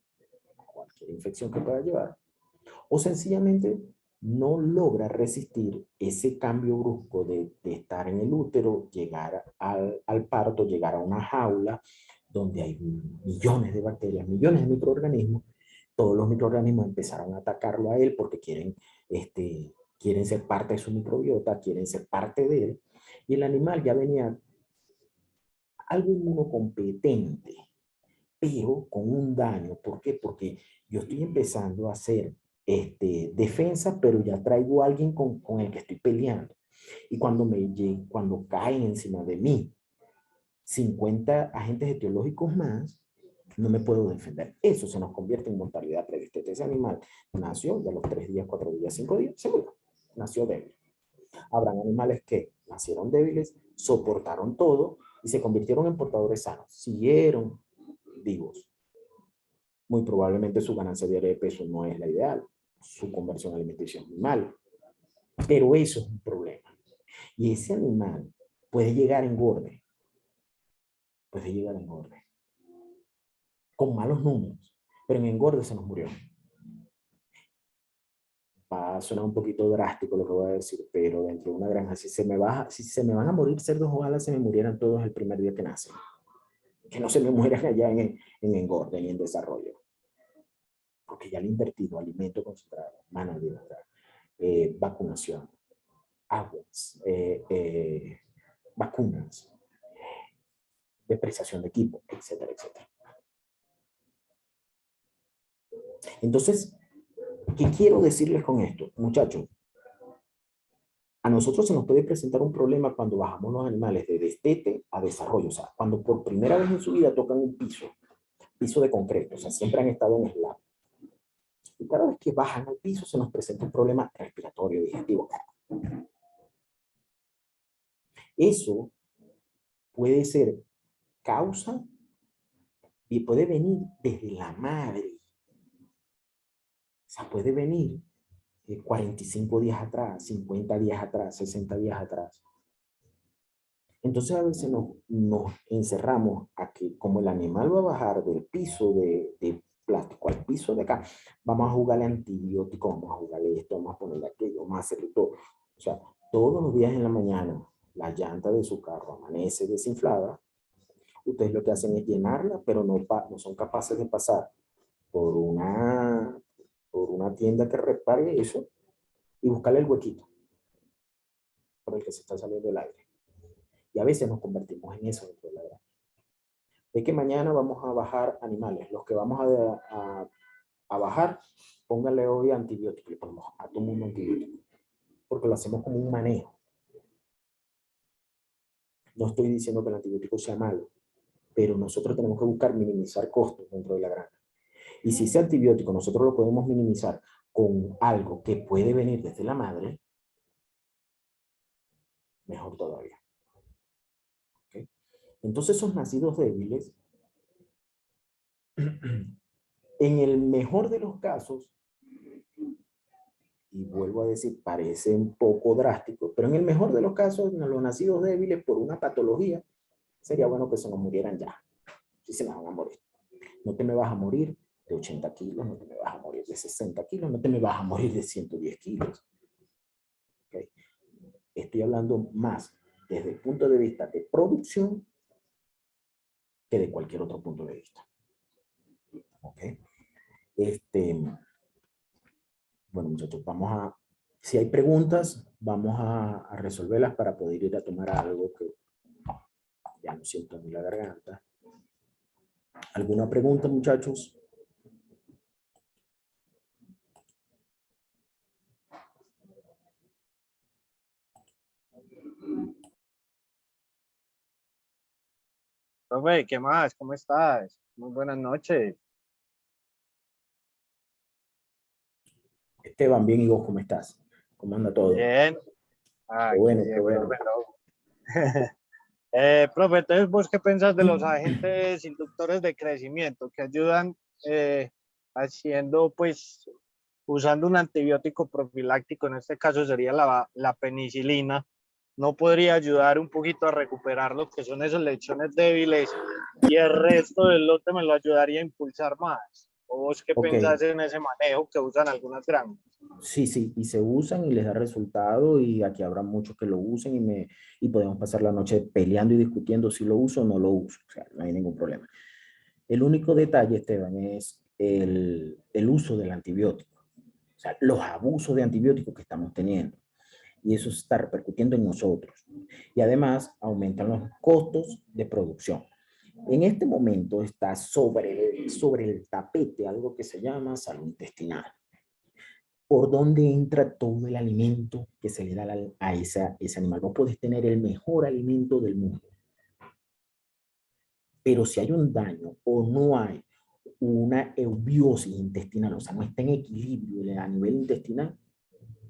cualquier infección que pueda llevar, o sencillamente no logra resistir ese cambio brusco de estar en el útero, llegar al parto, llegar a una jaula donde hay millones de bacterias, millones de microorganismos. Todos los microorganismos empezaron a atacarlo a él porque quieren ser parte de su microbiota, quieren ser parte de él, y el animal ya venía algo inmunocompetente, pero con un daño. ¿Por qué? Porque yo estoy empezando a hacer defensa, pero ya traigo a alguien con el que estoy peleando. Y cuando caen encima de mí 50 agentes etiológicos más, no me puedo defender. Eso se nos convierte en mortalidad prevista. Ese animal nació de los 3 días, 4 días, 5 días, se murió. Nació débil. Habrán animales que nacieron débiles, soportaron todo y se convirtieron en portadores sanos. Siguieron vivos. Muy probablemente su ganancia diaria de peso no es la ideal. Su conversión alimenticia es muy mal. Pero eso es un problema. Y ese animal puede llegar a engorde. Puede llegar a engorde. Con malos números. Pero en engorde se nos murió. Va a sonar un poquito drástico lo que voy a decir, pero dentro de una granja, si se me van a morir cerdos, ojalá se me murieran todos el primer día que nacen. Que no se me mueran allá en engorde y en desarrollo. Porque ya le he invertido alimento concentrado, mano de obra, vacunación, aguas, vacunas, depreciación de equipo, etcétera, etcétera. Entonces, ¿qué quiero decirles con esto? Muchachos, a nosotros se nos puede presentar un problema cuando bajamos los animales de destete a desarrollo. O sea, cuando por primera vez en su vida tocan un piso de concreto. O sea, siempre han estado en slab. Y cada vez que bajan al piso se nos presenta un problema respiratorio, digestivo. Eso puede ser causa y puede venir desde la madre. O sea, puede venir 45 días atrás, 50 días atrás, 60 días atrás. Entonces a veces nos encerramos a que como el animal va a bajar del piso de plástico al piso de acá, vamos a jugarle antibiótico, vamos a jugarle esto, vamos a ponerle aquello, vamos a hacerle todo. O sea, todos los días en la mañana, la llanta de su carro amanece desinflada. Ustedes lo que hacen es llenarla, pero no son capaces de pasar por una tienda que repare eso y buscarle el huequito por el que se está saliendo el aire. Y a veces nos convertimos en eso dentro de la granja. De que mañana vamos a bajar animales. Los que vamos a bajar, póngale hoy antibiótico. Le ponemos a todo mundo antibiótico. Porque lo hacemos como un manejo. No estoy diciendo que el antibiótico sea malo, pero nosotros tenemos que buscar minimizar costos dentro de la granja. Y si ese antibiótico nosotros lo podemos minimizar con algo que puede venir desde la madre, mejor todavía. ¿Okay? Entonces esos nacidos débiles, en el mejor de los casos, y vuelvo a decir, parece un poco drástico, pero en el mejor de los casos, los nacidos débiles por una patología, sería bueno que se nos murieran ya. Si se nos van a morir. No te me vas a morir de 80 kilos, no te me vas a morir de 60 kilos, no te me vas a morir de 110 kilos. ¿Okay? Estoy hablando más desde el punto de vista de producción que de cualquier otro punto de vista. ¿Ok? Bueno, muchachos, si hay preguntas, vamos a resolverlas para poder ir a tomar algo que ya no siento ni la garganta. ¿Alguna pregunta, muchachos? Profe, ¿qué más? ¿Cómo estás? Muy buenas noches. Esteban, bien, ¿y vos cómo estás? ¿Cómo anda todo? Bien. Ah, Qué qué bueno, bien, qué bueno. Profe, entonces, ¿vos qué pensás de los agentes inductores de crecimiento que ayudan haciendo, pues, usando un antibiótico profiláctico? En este caso sería la penicilina. ¿No podría ayudar un poquito a recuperar lo que son esos lechones débiles y el resto del lote me lo ayudaría a impulsar más? ¿O vos qué Ok. pensás en ese manejo que usan algunas granjas? Sí, y se usan y les da resultado y aquí habrá muchos que lo usen y podemos pasar la noche peleando y discutiendo si lo uso o no lo uso. O sea, no hay ningún problema. El único detalle, Esteban, es el uso del antibiótico. O sea, los abusos de antibióticos que estamos teniendo. Y eso está repercutiendo en nosotros. Y además aumentan los costos de producción. En este momento está sobre el tapete algo que se llama salud intestinal, por donde entra todo el alimento que se le da a ese animal. Vos podés tener el mejor alimento del mundo, pero si hay un daño o no hay una eubiosis intestinal, o sea, no está en equilibrio a nivel intestinal,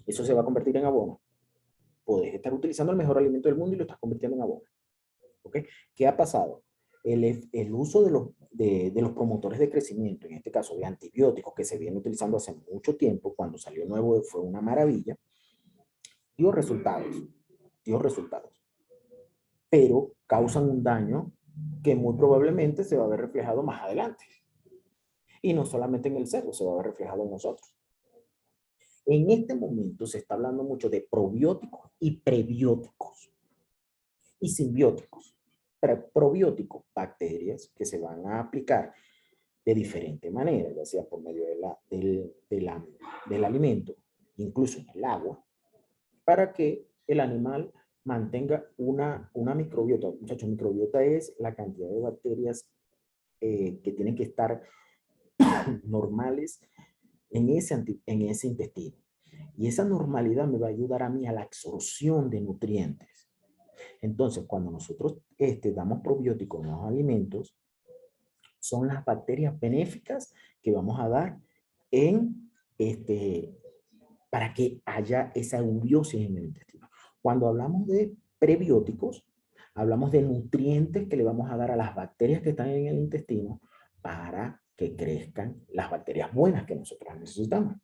eso se va a convertir en abono. Podés estar utilizando el mejor alimento del mundo y lo estás convirtiendo en abono. ¿Ok? ¿Qué ha pasado? El uso de los promotores de crecimiento, en este caso de antibióticos que se vienen utilizando hace mucho tiempo, cuando salió nuevo fue una maravilla, dio resultados, pero causan un daño que muy probablemente se va a ver reflejado más adelante. Y no solamente en el cerdo, se va a ver reflejado en nosotros. En este momento se está hablando mucho de probióticos y prebióticos y simbióticos. Probióticos, bacterias que se van a aplicar de diferente manera, ya sea por medio del alimento, incluso en el agua, para que el animal mantenga una microbiota. Muchachos, microbiota es la cantidad de bacterias que tienen que estar normales en ese intestino. Y esa normalidad me va a ayudar a mí a la absorción de nutrientes. Entonces, cuando nosotros damos probióticos en los alimentos, son las bacterias benéficas que vamos a dar para que haya esa eubiosis en el intestino. Cuando hablamos de prebióticos, hablamos de nutrientes que le vamos a dar a las bacterias que están en el intestino para que crezcan las bacterias buenas que nosotros necesitamos.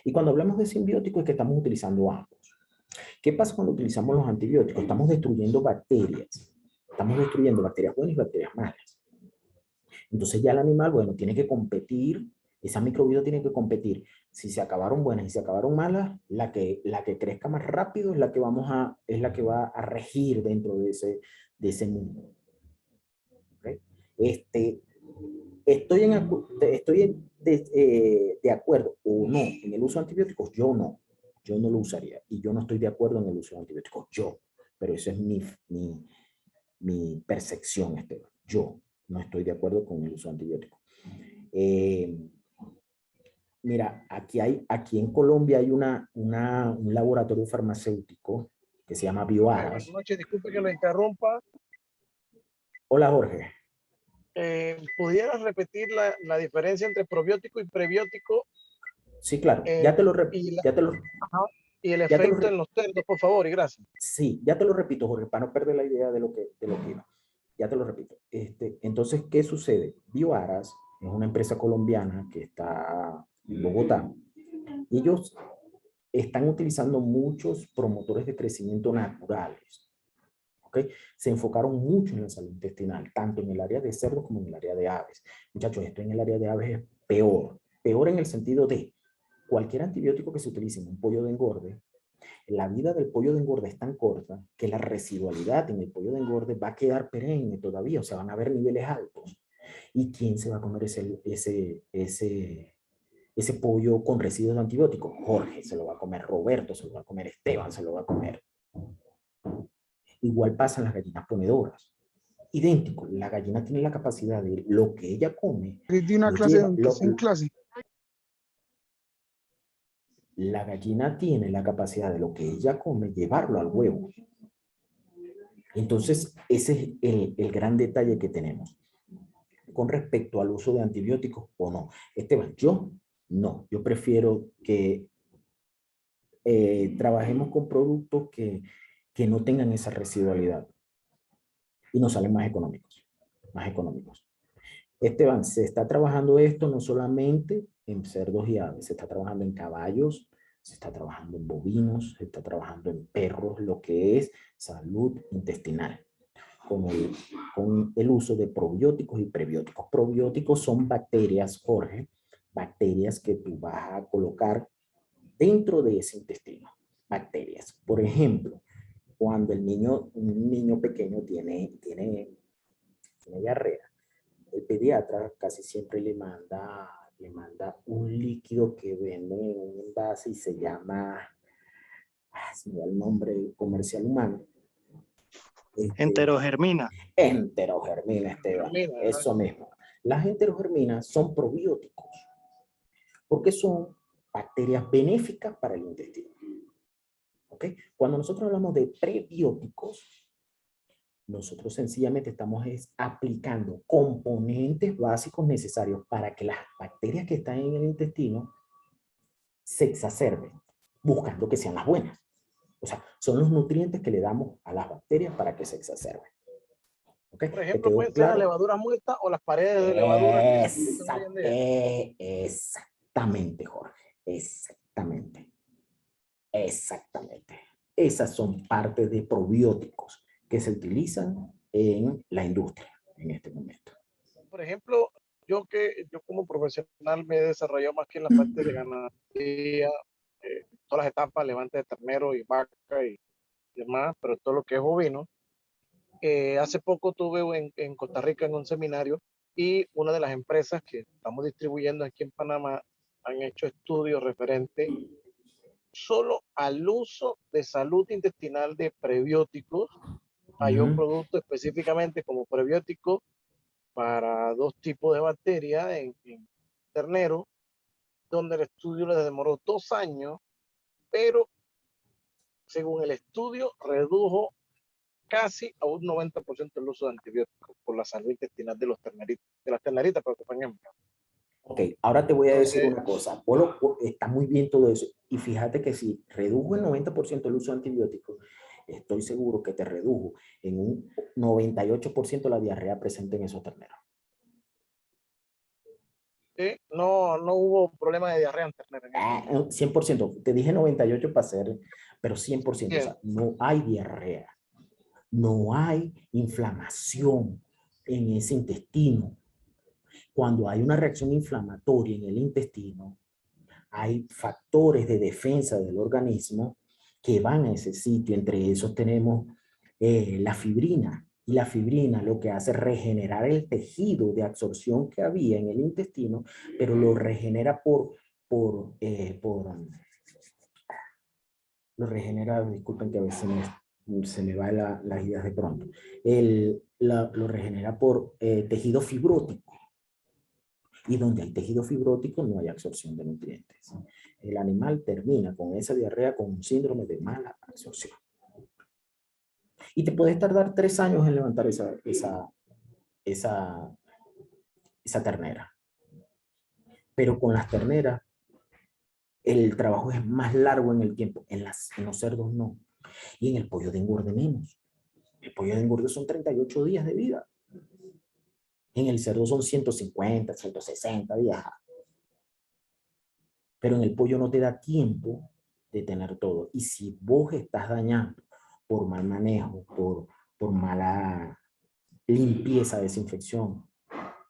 Y cuando hablamos de simbióticos es que estamos utilizando ambos. ¿Qué pasa cuando utilizamos los antibióticos? Estamos destruyendo bacterias. Estamos destruyendo bacterias buenas y bacterias malas. Entonces ya el animal, bueno, tiene que competir, esa microbiota tiene que competir. Si se acabaron buenas y se acabaron malas, la que crezca más rápido es la que va a regir dentro de ese mundo. ¿Okay? Estoy de acuerdo o no en el uso de antibióticos, yo no lo usaría y yo no estoy de acuerdo en el uso de antibióticos, pero esa es mi percepción, Esteban. Yo no estoy de acuerdo con el uso de antibióticos. Mira, aquí en Colombia hay un laboratorio farmacéutico que se llama BioAras. Buenas noches, disculpe que lo interrumpa. Hola, Jorge. ¿Pudieras repetir la diferencia entre probiótico y prebiótico? Sí, claro. Ya te lo repito. Y el efecto en los cerdos, por favor, y gracias. Sí, ya te lo repito, Jorge, para no perder la idea de lo que iba. Ya te lo repito. Entonces, ¿qué sucede? BioAras es una empresa colombiana que está en Bogotá. Y ellos están utilizando muchos promotores de crecimiento naturales. ¿Okay? Se enfocaron mucho en la salud intestinal, tanto en el área de cerdos como en el área de aves. Muchachos, esto en el área de aves es peor. Peor en el sentido de cualquier antibiótico que se utilice en un pollo de engorde, la vida del pollo de engorde es tan corta que la residualidad en el pollo de engorde va a quedar perenne todavía, o sea, van a haber niveles altos. ¿Y quién se va a comer ese pollo con residuos de antibióticos? Jorge se lo va a comer, Roberto se lo va a comer, Esteban se lo va a comer. Igual pasa en las gallinas ponedoras. Idéntico, la gallina tiene la capacidad de lo que ella come. De una clase en clase. La gallina tiene la capacidad de lo que ella come llevarlo al huevo. Entonces, ese es el gran detalle que tenemos con respecto al uso de antibióticos o no. Esteban, yo prefiero que trabajemos con productos que no tengan esa residualidad y nos salen más económicos. Esteban, se está trabajando esto no solamente en cerdos y aves, se está trabajando en caballos, se está trabajando en bovinos, se está trabajando en perros, lo que es salud intestinal, con el uso de probióticos y prebióticos. Probióticos son bacterias, Jorge, bacterias que tú vas a colocar dentro de ese intestino. Bacterias. Por ejemplo, cuando un niño pequeño tiene diarrea, el pediatra casi siempre le manda un líquido que venden en un envase y se llama, se me da el nombre comercial humano, Enterogermina. Enterogermina, Esteban. Germina, Eso mismo. Las enterogerminas son probióticos porque son bacterias benéficas para el intestino. ¿Ok? Cuando nosotros hablamos de prebióticos, nosotros sencillamente estamos aplicando componentes básicos necesarios para que las bacterias que están en el intestino se exacerben, buscando que sean las buenas. O sea, son los nutrientes que le damos a las bacterias para que se exacerben. ¿Ok? por ¿Te ejemplo, quedó pueden ser las claro? levaduras muertas o las paredes de levadura que se utilizan hoy en día. Exactamente, Jorge. Exactamente. Exactamente. Esas son partes de probióticos que se utilizan en la industria en este momento. Por ejemplo, yo como profesional me he desarrollado más que en la parte de ganadería, todas las etapas, levante de ternero y vaca y demás, pero todo lo que es bovino. Hace poco tuve en Costa Rica en un seminario y una de las empresas que estamos distribuyendo aquí en Panamá han hecho estudios referentes solo al uso de salud intestinal de prebióticos. Hay un producto específicamente como prebiótico para dos tipos de bacterias en ternero, donde el estudio les demoró 2 años, pero según el estudio redujo casi a un 90% el uso de antibióticos por la salud intestinal de los terneritos, de las terneritas, por ejemplo. Ok, ahora te voy a decir Entonces, una cosa. Está muy bien todo eso. Y fíjate que si redujo el 90% el uso de antibióticos, estoy seguro que te redujo en un 98% la diarrea presente en esos terneros. no hubo problema de diarrea en ternero. 100%. Te dije 98 para hacer, pero 100%. O Bien. sea, no hay diarrea. No hay inflamación en ese intestino. Cuando hay una reacción inflamatoria en el intestino, hay factores de defensa del organismo que van a ese sitio. Entre esos tenemos la fibrina. Y la fibrina lo que hace es regenerar el tejido de absorción que había en el intestino, pero lo regenera lo regenera, disculpen que a veces se me va las ideas de pronto, lo regenera por tejido fibrótico. Y donde hay tejido fibrótico no hay absorción de nutrientes. El animal termina con esa diarrea con un síndrome de mala absorción. Y te puedes tardar 3 años en levantar esa ternera. Pero con las terneras, el trabajo es más largo en el tiempo. En los cerdos no. Y en el pollo de engorde menos. El pollo de engorde son 38 días de vida. En el cerdo son 150, 160 días. Pero en el pollo no te da tiempo de tener todo. Y si vos estás dañando por mal manejo, por mala limpieza, desinfección,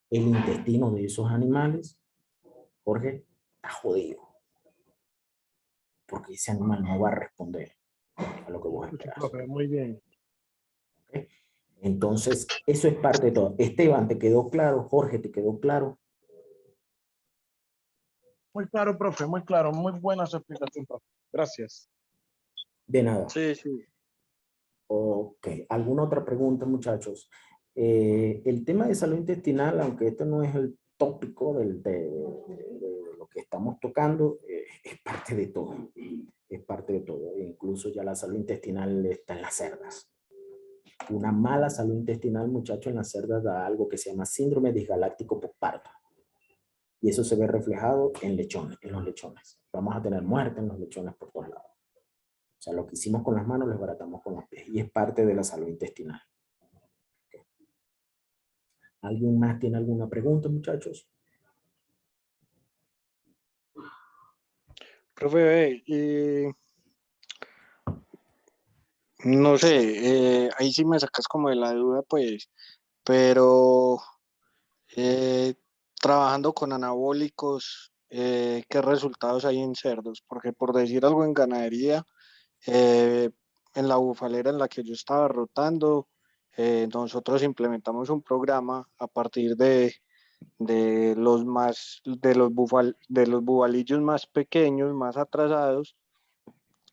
el intestino de esos animales, Jorge, está jodido. Porque ese animal no va a responder a lo que vos esperás. Profe, muy bien. ¿Okay? Entonces, eso es parte de todo. Esteban, ¿te quedó claro? Jorge, ¿te quedó claro? Muy claro, profe, muy claro. Muy buena su explicación, profe. Gracias. De nada. Sí, sí. Ok. ¿Alguna otra pregunta, muchachos? El tema de salud intestinal, aunque esto no es el tópico de lo que estamos tocando, es parte de todo. Es parte de todo. E incluso ya la salud intestinal está en las cerdas. Una mala salud intestinal, muchachos, en las cerdas da algo que se llama síndrome disgaláctico postparto. Y eso se ve reflejado en los lechones. Vamos a tener muerte en los lechones por todos lados. O sea, lo que hicimos con las manos, lo baratamos con los pies. Y es parte de la salud intestinal. Okay. ¿Alguien más tiene alguna pregunta, muchachos? Profe, no sé, ahí sí me sacas como de la duda, pues, pero trabajando con anabólicos, ¿qué resultados hay en cerdos? Porque por decir algo en ganadería, en la bufalera en la que yo estaba rotando, nosotros implementamos un programa a partir de los bubalillos más pequeños, más atrasados,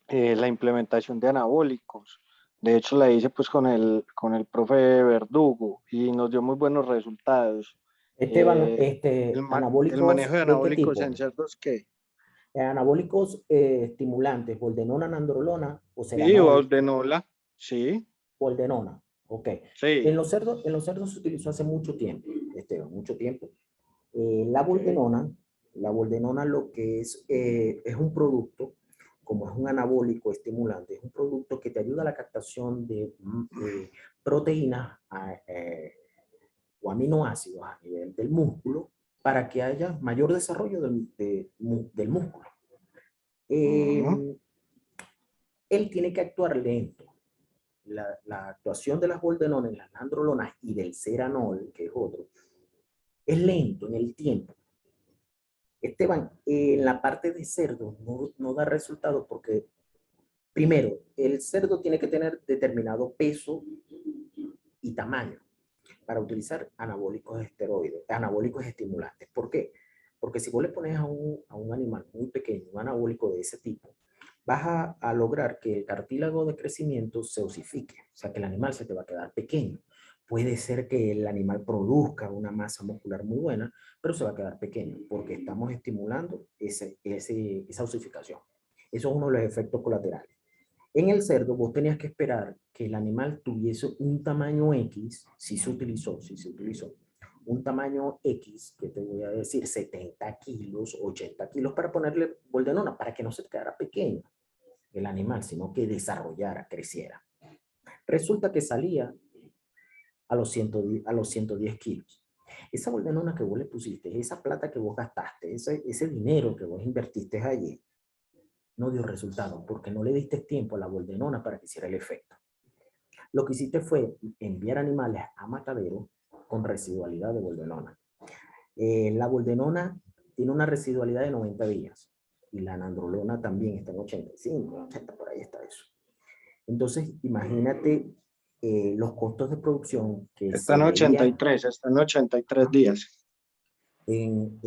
la implementación de anabólicos, De hecho, la hice pues con el profe Verdugo y nos dio muy buenos resultados. Esteban, El manejo anabólicos, de ¿de qué anabólicos tipo? en cerdos, ¿qué? Anabólicos estimulantes, boldenona, nandrolona o Sí, o ceranol, de Nola, sí, boldenona. Ok. sí. En los cerdos se utilizó hace mucho tiempo, Esteban, mucho tiempo. Ok. La boldenona lo que es un producto, como es un anabólico estimulante, es un producto que te ayuda a la captación de proteínas o aminoácidos a nivel del músculo para que haya mayor desarrollo del músculo. Ujú. Él tiene que actuar lento. La actuación de las boldenonas, las nandrolonas y del ceranol, que es otro, es lento en el tiempo. Esteban, en la parte de cerdo no da resultado porque, primero, el cerdo tiene que tener determinado peso y tamaño para utilizar anabólicos esteroides, anabólicos estimulantes. ¿Por qué? Porque si vos le pones a un animal muy pequeño un anabólico de ese tipo, vas a lograr que el cartílago de crecimiento se osifique, o sea que el animal se te va a quedar pequeño. Puede ser que el animal produzca una masa muscular muy buena, pero se va a quedar pequeño porque estamos estimulando esa osificación. Eso es uno de los efectos colaterales. En el cerdo, vos tenías que esperar que el animal tuviese un tamaño X, si se utilizó, un tamaño X, que te voy a decir 70 kilos, 80 kilos, para ponerle boldenona, para que no se te quedara pequeño el animal, sino que desarrollara, creciera. Resulta que salía a los 110 kilos. Esa boldenona que vos le pusiste, esa plata que vos gastaste, ese dinero que vos invertiste allí, no dio resultado porque no le diste tiempo a la boldenona para que hiciera el efecto. Lo que hiciste fue enviar animales a matadero con residualidad de boldenona. La boldenona tiene una residualidad de 90 días y la nandrolona también está en 85, 80, por ahí está eso. Entonces, imagínate los costos de producción que Está se en veían 83, está en 83 días. en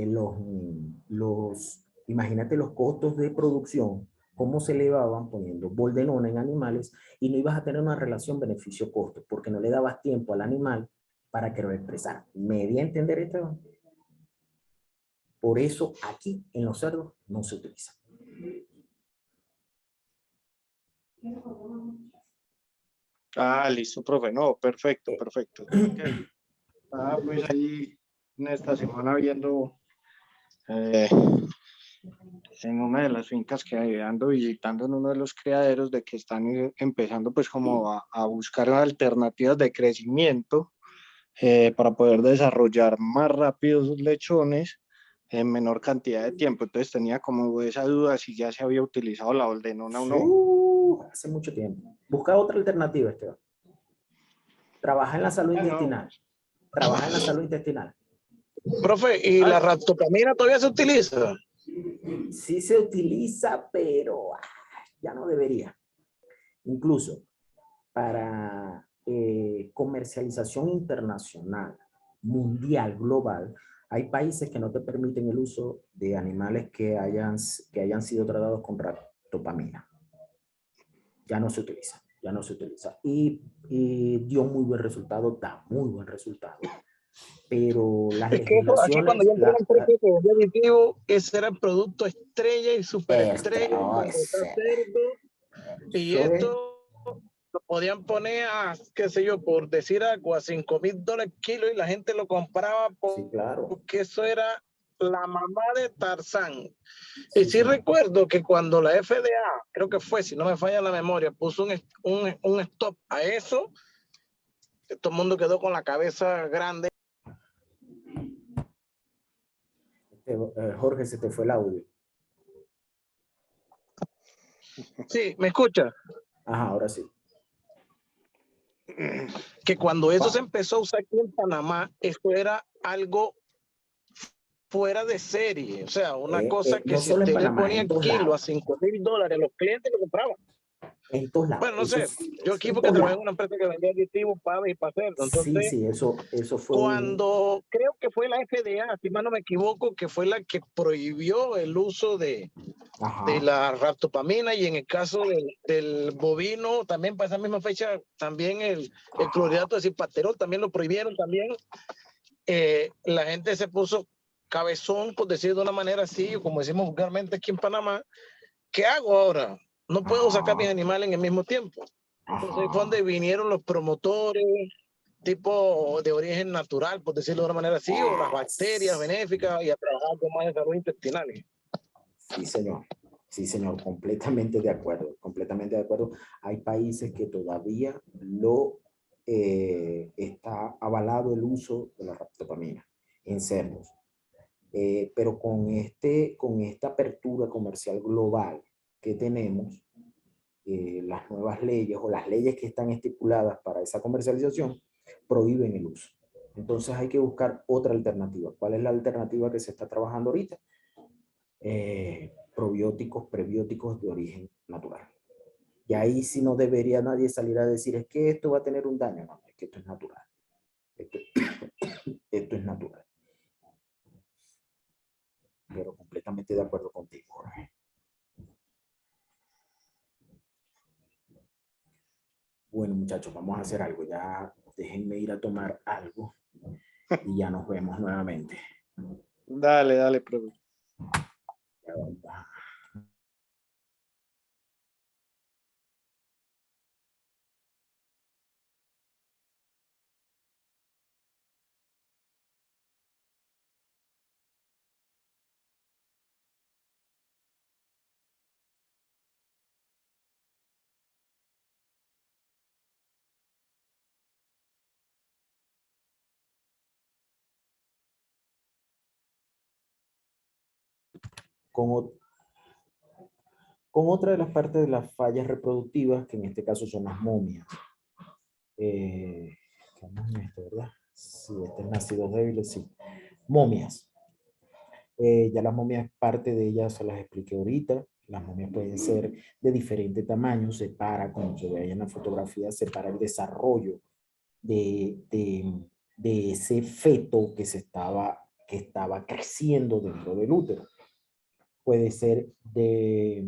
imagínate los costos de producción, cómo se elevaban poniendo boldenona en animales y no ibas a tener una relación beneficio-costo porque no le dabas tiempo al animal para que lo expresara. ¿Me di a entender esto? Por eso aquí en los cerdos no se utiliza. Ah, listo, profe. No, perfecto, perfecto. Ah, pues ahí en esta semana viendo en una de las fincas que ando visitando en uno de los criaderos de que están empezando pues como a buscar alternativas de crecimiento para poder desarrollar más rápido sus lechones en menor cantidad de tiempo. Entonces tenía como esa duda si ya se había utilizado la boldenona o no. Hace mucho tiempo. Busca otra alternativa, Esteban. Trabaja en la salud intestinal. Trabaja en la salud intestinal. Profe, ¿y la ractopamina todavía se utiliza? Sí se utiliza, pero ya no debería. Incluso para comercialización internacional, mundial, global, hay países que no te permiten el uso de animales que hayan sido tratados con ractopamina. Ya no se utiliza, ya no se utiliza. Y dio muy buen resultado, da muy buen resultado. Pero las Es que eso, aquí cuando legislaciones, yo entré en la empresa que vendía aditivo, ese era el producto estrella y superestrella para tratar cerdo. Y esto lo podían poner a, qué sé yo, por decir algo, a $5,000 el kilo y la gente lo compraba sí, claro. porque eso era la mamá de Tarzán. Sí, Y sí recuerdo que cuando la FDA, creo que fue, si no me falla la memoria, puso un stop a eso, todo el mundo quedó con la cabeza grande. Jorge, se te fue el audio. Sí, ¿me escucha? Ajá, ahora sí. Que cuando eso se empezó a usar aquí en Panamá, eso era algo fuera de serie. O sea, una cosa que No si solo en usted le Panamá, ponía en el todos kilo a lados. $5,000, los clientes lo compraban. En todos lados. Bueno, no sé, yo aquí En porque todos trabajé en lados. una empresa que vendía aditivos para y para hacerlo. Sí, Entonces, sí, eso fue cuando creo que fue la FDA, si mal no me equivoco, que fue la que prohibió el uso de Ajá. la ractopamina, y en el caso del bovino, también para esa misma fecha, también el clorhidrato de cipaterol también lo prohibieron también. La gente se puso cabezón, por decir de una manera así, o como decimos vulgarmente aquí en Panamá. ¿Qué hago ahora? No puedo sacar mis Ajá. animales en el mismo tiempo. Entonces fue Ajá. donde vinieron los promotores, tipo de origen natural, por decirlo de una manera así, o las bacterias benéficas, y a trabajar con más de salud intestinal. Sí, señor. Sí, señor, completamente de acuerdo, completamente de acuerdo. Hay países que todavía está avalado el uso de la ractopamina en cerdos. Pero con esta apertura comercial global que tenemos, las nuevas leyes o las leyes que están estipuladas para esa comercialización prohíben el uso. Entonces hay que buscar otra alternativa. ¿Cuál es la alternativa que se está trabajando ahorita? Probióticos, prebióticos de origen natural. Y ahí sí no debería nadie salir a decir, es que esto va a tener un daño. No, es que esto es natural. Esto es natural. Pero completamente de acuerdo contigo, Jorge. Bueno, muchachos, vamos a hacer algo. Ya déjenme ir a tomar algo y ya nos vemos nuevamente. Dale, dale, profe. Ya vamos a con, con otra de las partes de las fallas reproductivas, que en este caso son las momias. ¿Qué más es esto, verdad? Sí, este es nacidos débiles, sí. Momias. Ya las momias, parte de ellas se las expliqué ahorita. Las momias pueden ser de diferente tamaño, como se ve ahí en la fotografía, separa el desarrollo de ese feto que estaba creciendo dentro del útero. Puede ser desde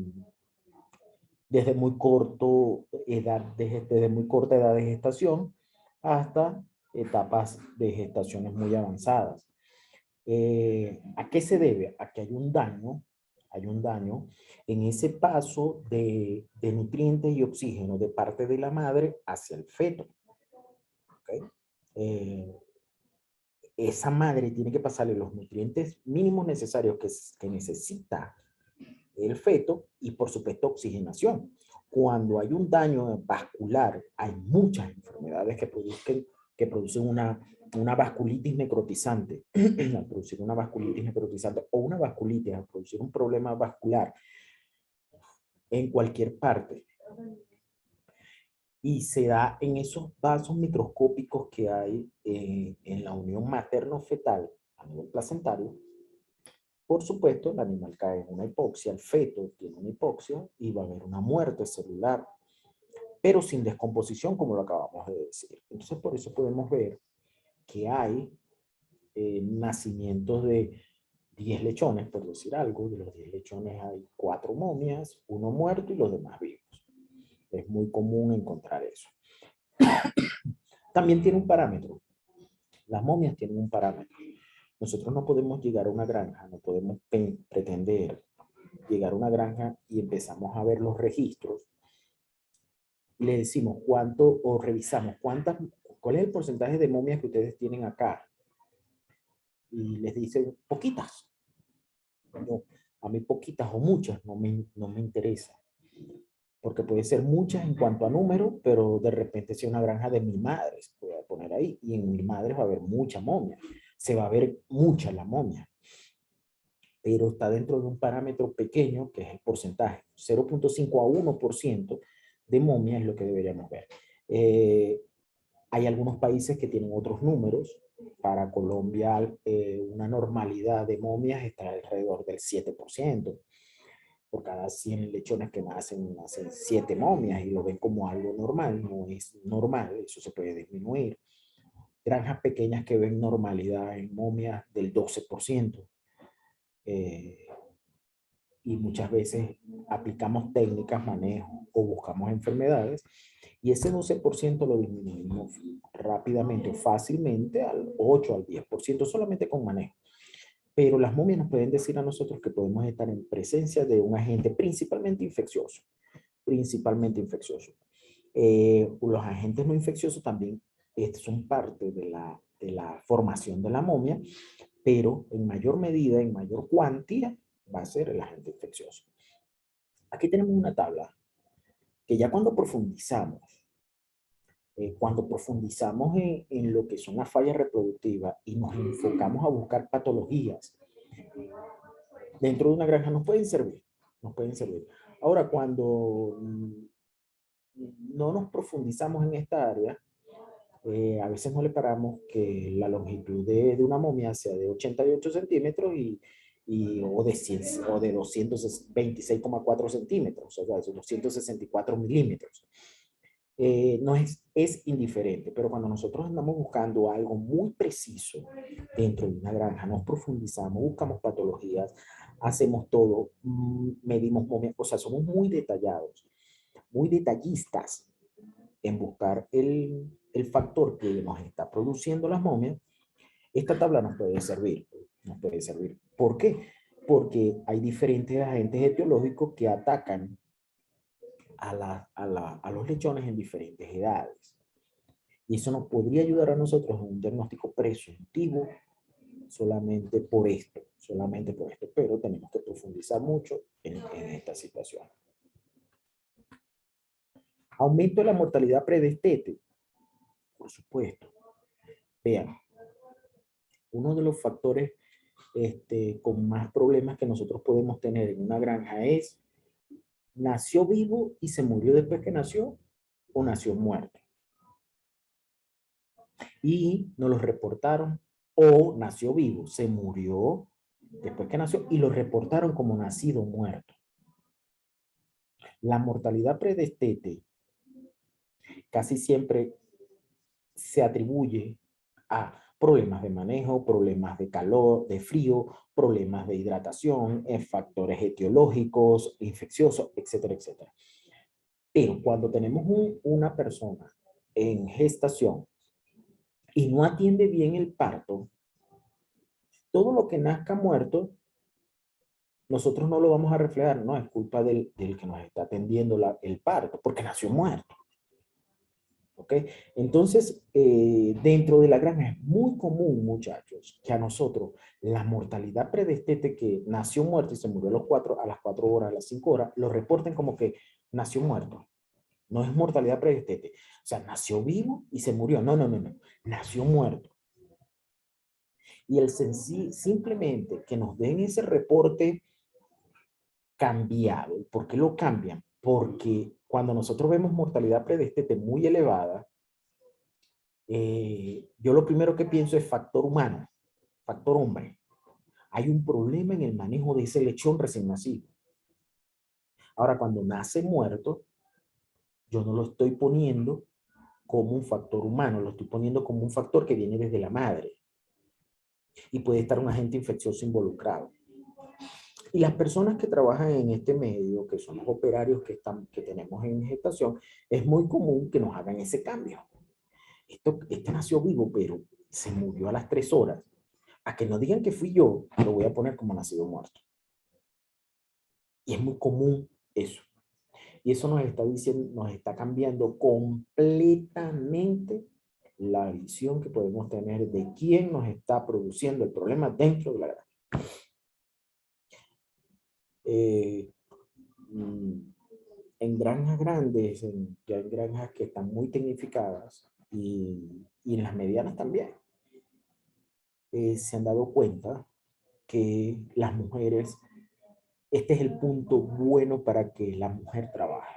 muy corta edad de gestación hasta etapas de gestaciones muy avanzadas. ¿A qué se debe? A que hay un daño en ese paso de nutrientes y oxígeno de parte de la madre hacia el feto. ¿Okay? Esa madre tiene que pasarle los nutrientes mínimos necesarios que necesita el feto y por supuesto oxigenación. Cuando hay un daño vascular, hay muchas enfermedades que producen una vasculitis necrotizante. Al producir una vasculitis necrotizante o una vasculitis, al producir un problema vascular en cualquier parte, y se da en esos vasos microscópicos que hay en la unión materno-fetal a nivel placentario. Por supuesto, el animal cae en una hipoxia, el feto tiene una hipoxia y va a haber una muerte celular, pero sin descomposición, como lo acabamos de decir. Entonces, por eso podemos ver que hay nacimientos de 10 lechones, por decir algo. De los 10 lechones hay 4 momias, 1 muerto y los demás vivos. Es muy común encontrar eso. También tiene un parámetro. Las momias tienen un parámetro. Nosotros no podemos llegar a una granja, no podemos pretender llegar a una granja y empezamos a ver los registros y le decimos cuánto, o revisamos cuál es el porcentaje de momias que ustedes tienen acá. Y les dicen poquitas. No, a mí poquitas o muchas no me interesa. Porque puede ser muchas en cuanto a número, pero de repente si una granja de 1000 madres, voy a poner ahí, y en 1000 madres va a haber mucha momia. Se va a ver mucha la momia. Pero está dentro de un parámetro pequeño, que es el porcentaje. 0.5 a 1% de momia es lo que deberíamos ver. Hay algunos países que tienen otros números. Para Colombia, una normalidad de momias está alrededor del 7%. por cada 100 lechones que nacen 7 momias y lo ven como algo normal. No es normal, eso se puede disminuir. Granjas pequeñas que ven normalidad en momias del 12%. Y muchas veces aplicamos técnicas, manejo o buscamos enfermedades y ese 12% lo disminuimos rápidamente, fácilmente al 8 al 10% solamente con manejo. Pero las momias nos pueden decir a nosotros que podemos estar en presencia de un agente principalmente infeccioso. Los agentes no infecciosos también son parte de la formación de la momia, pero en mayor medida, en mayor cuantía, va a ser el agente infeccioso. Aquí tenemos una tabla que ya cuando profundizamos en lo que son las fallas reproductivas y nos enfocamos a buscar patologías dentro de una granja, nos pueden servir. Ahora, cuando no nos profundizamos en esta área, a veces no le paramos que la longitud de una momia sea de 88 centímetros o de 226,4 centímetros, o sea, de 264 milímetros. No es indiferente, pero cuando nosotros andamos buscando algo muy preciso dentro de una granja, nos profundizamos, buscamos patologías, hacemos todo, medimos momias, o sea, somos muy detallados, muy detallistas en buscar el factor que nos está produciendo las momias. Esta tabla nos puede servir. ¿Por qué? Porque hay diferentes agentes etiológicos que atacan a los lechones en diferentes edades. Y eso nos podría ayudar a nosotros en un diagnóstico presuntivo solamente por esto. Pero tenemos que profundizar mucho en esta situación. Aumento de la mortalidad predestete. Por supuesto. Vean, uno de los factores con más problemas que nosotros podemos tener en una granja es: ¿nació vivo y se murió después que nació o nació muerto? Y nos lo reportaron, o nació vivo, se murió después que nació y lo reportaron como nacido muerto. La mortalidad predestete casi siempre se atribuye a problemas de manejo, problemas de calor, de frío, problemas de hidratación, factores etiológicos, infecciosos, etcétera, etcétera. Pero cuando tenemos una persona en gestación y no atiende bien el parto, todo lo que nazca muerto, nosotros no lo vamos a reflejar, no, es culpa del que nos está atendiendo el parto, porque nació muerto. ¿Ok? Entonces, dentro de la granja es muy común, muchachos, que a nosotros la mortalidad predestete que nació muerto y se murió a las 4 horas, a las 5 horas, lo reporten como que nació muerto. No es mortalidad predestete. O sea, nació vivo y se murió. No. Nació muerto. Y simplemente que nos den ese reporte cambiado. ¿Por qué lo cambian? Porque cuando nosotros vemos mortalidad predestete muy elevada, yo lo primero que pienso es factor humano, factor hombre. Hay un problema en el manejo de ese lechón recién nacido. Ahora, cuando nace muerto, yo no lo estoy poniendo como un factor humano, lo estoy poniendo como un factor que viene desde la madre. Y puede estar un agente infeccioso involucrado. Y las personas que trabajan en este medio, que son los operarios que tenemos en gestación, es muy común que nos hagan ese cambio. Este nació vivo, pero se murió a las 3 horas. A que no digan que fui yo, lo voy a poner como nacido muerto. Y es muy común eso. Y eso nos está cambiando completamente la visión que podemos tener de quién nos está produciendo el problema dentro de la granja. En granjas grandes, ya en granjas que están muy tecnificadas y en las medianas también, se han dado cuenta que las mujeres, este es el punto bueno para que la mujer trabaje.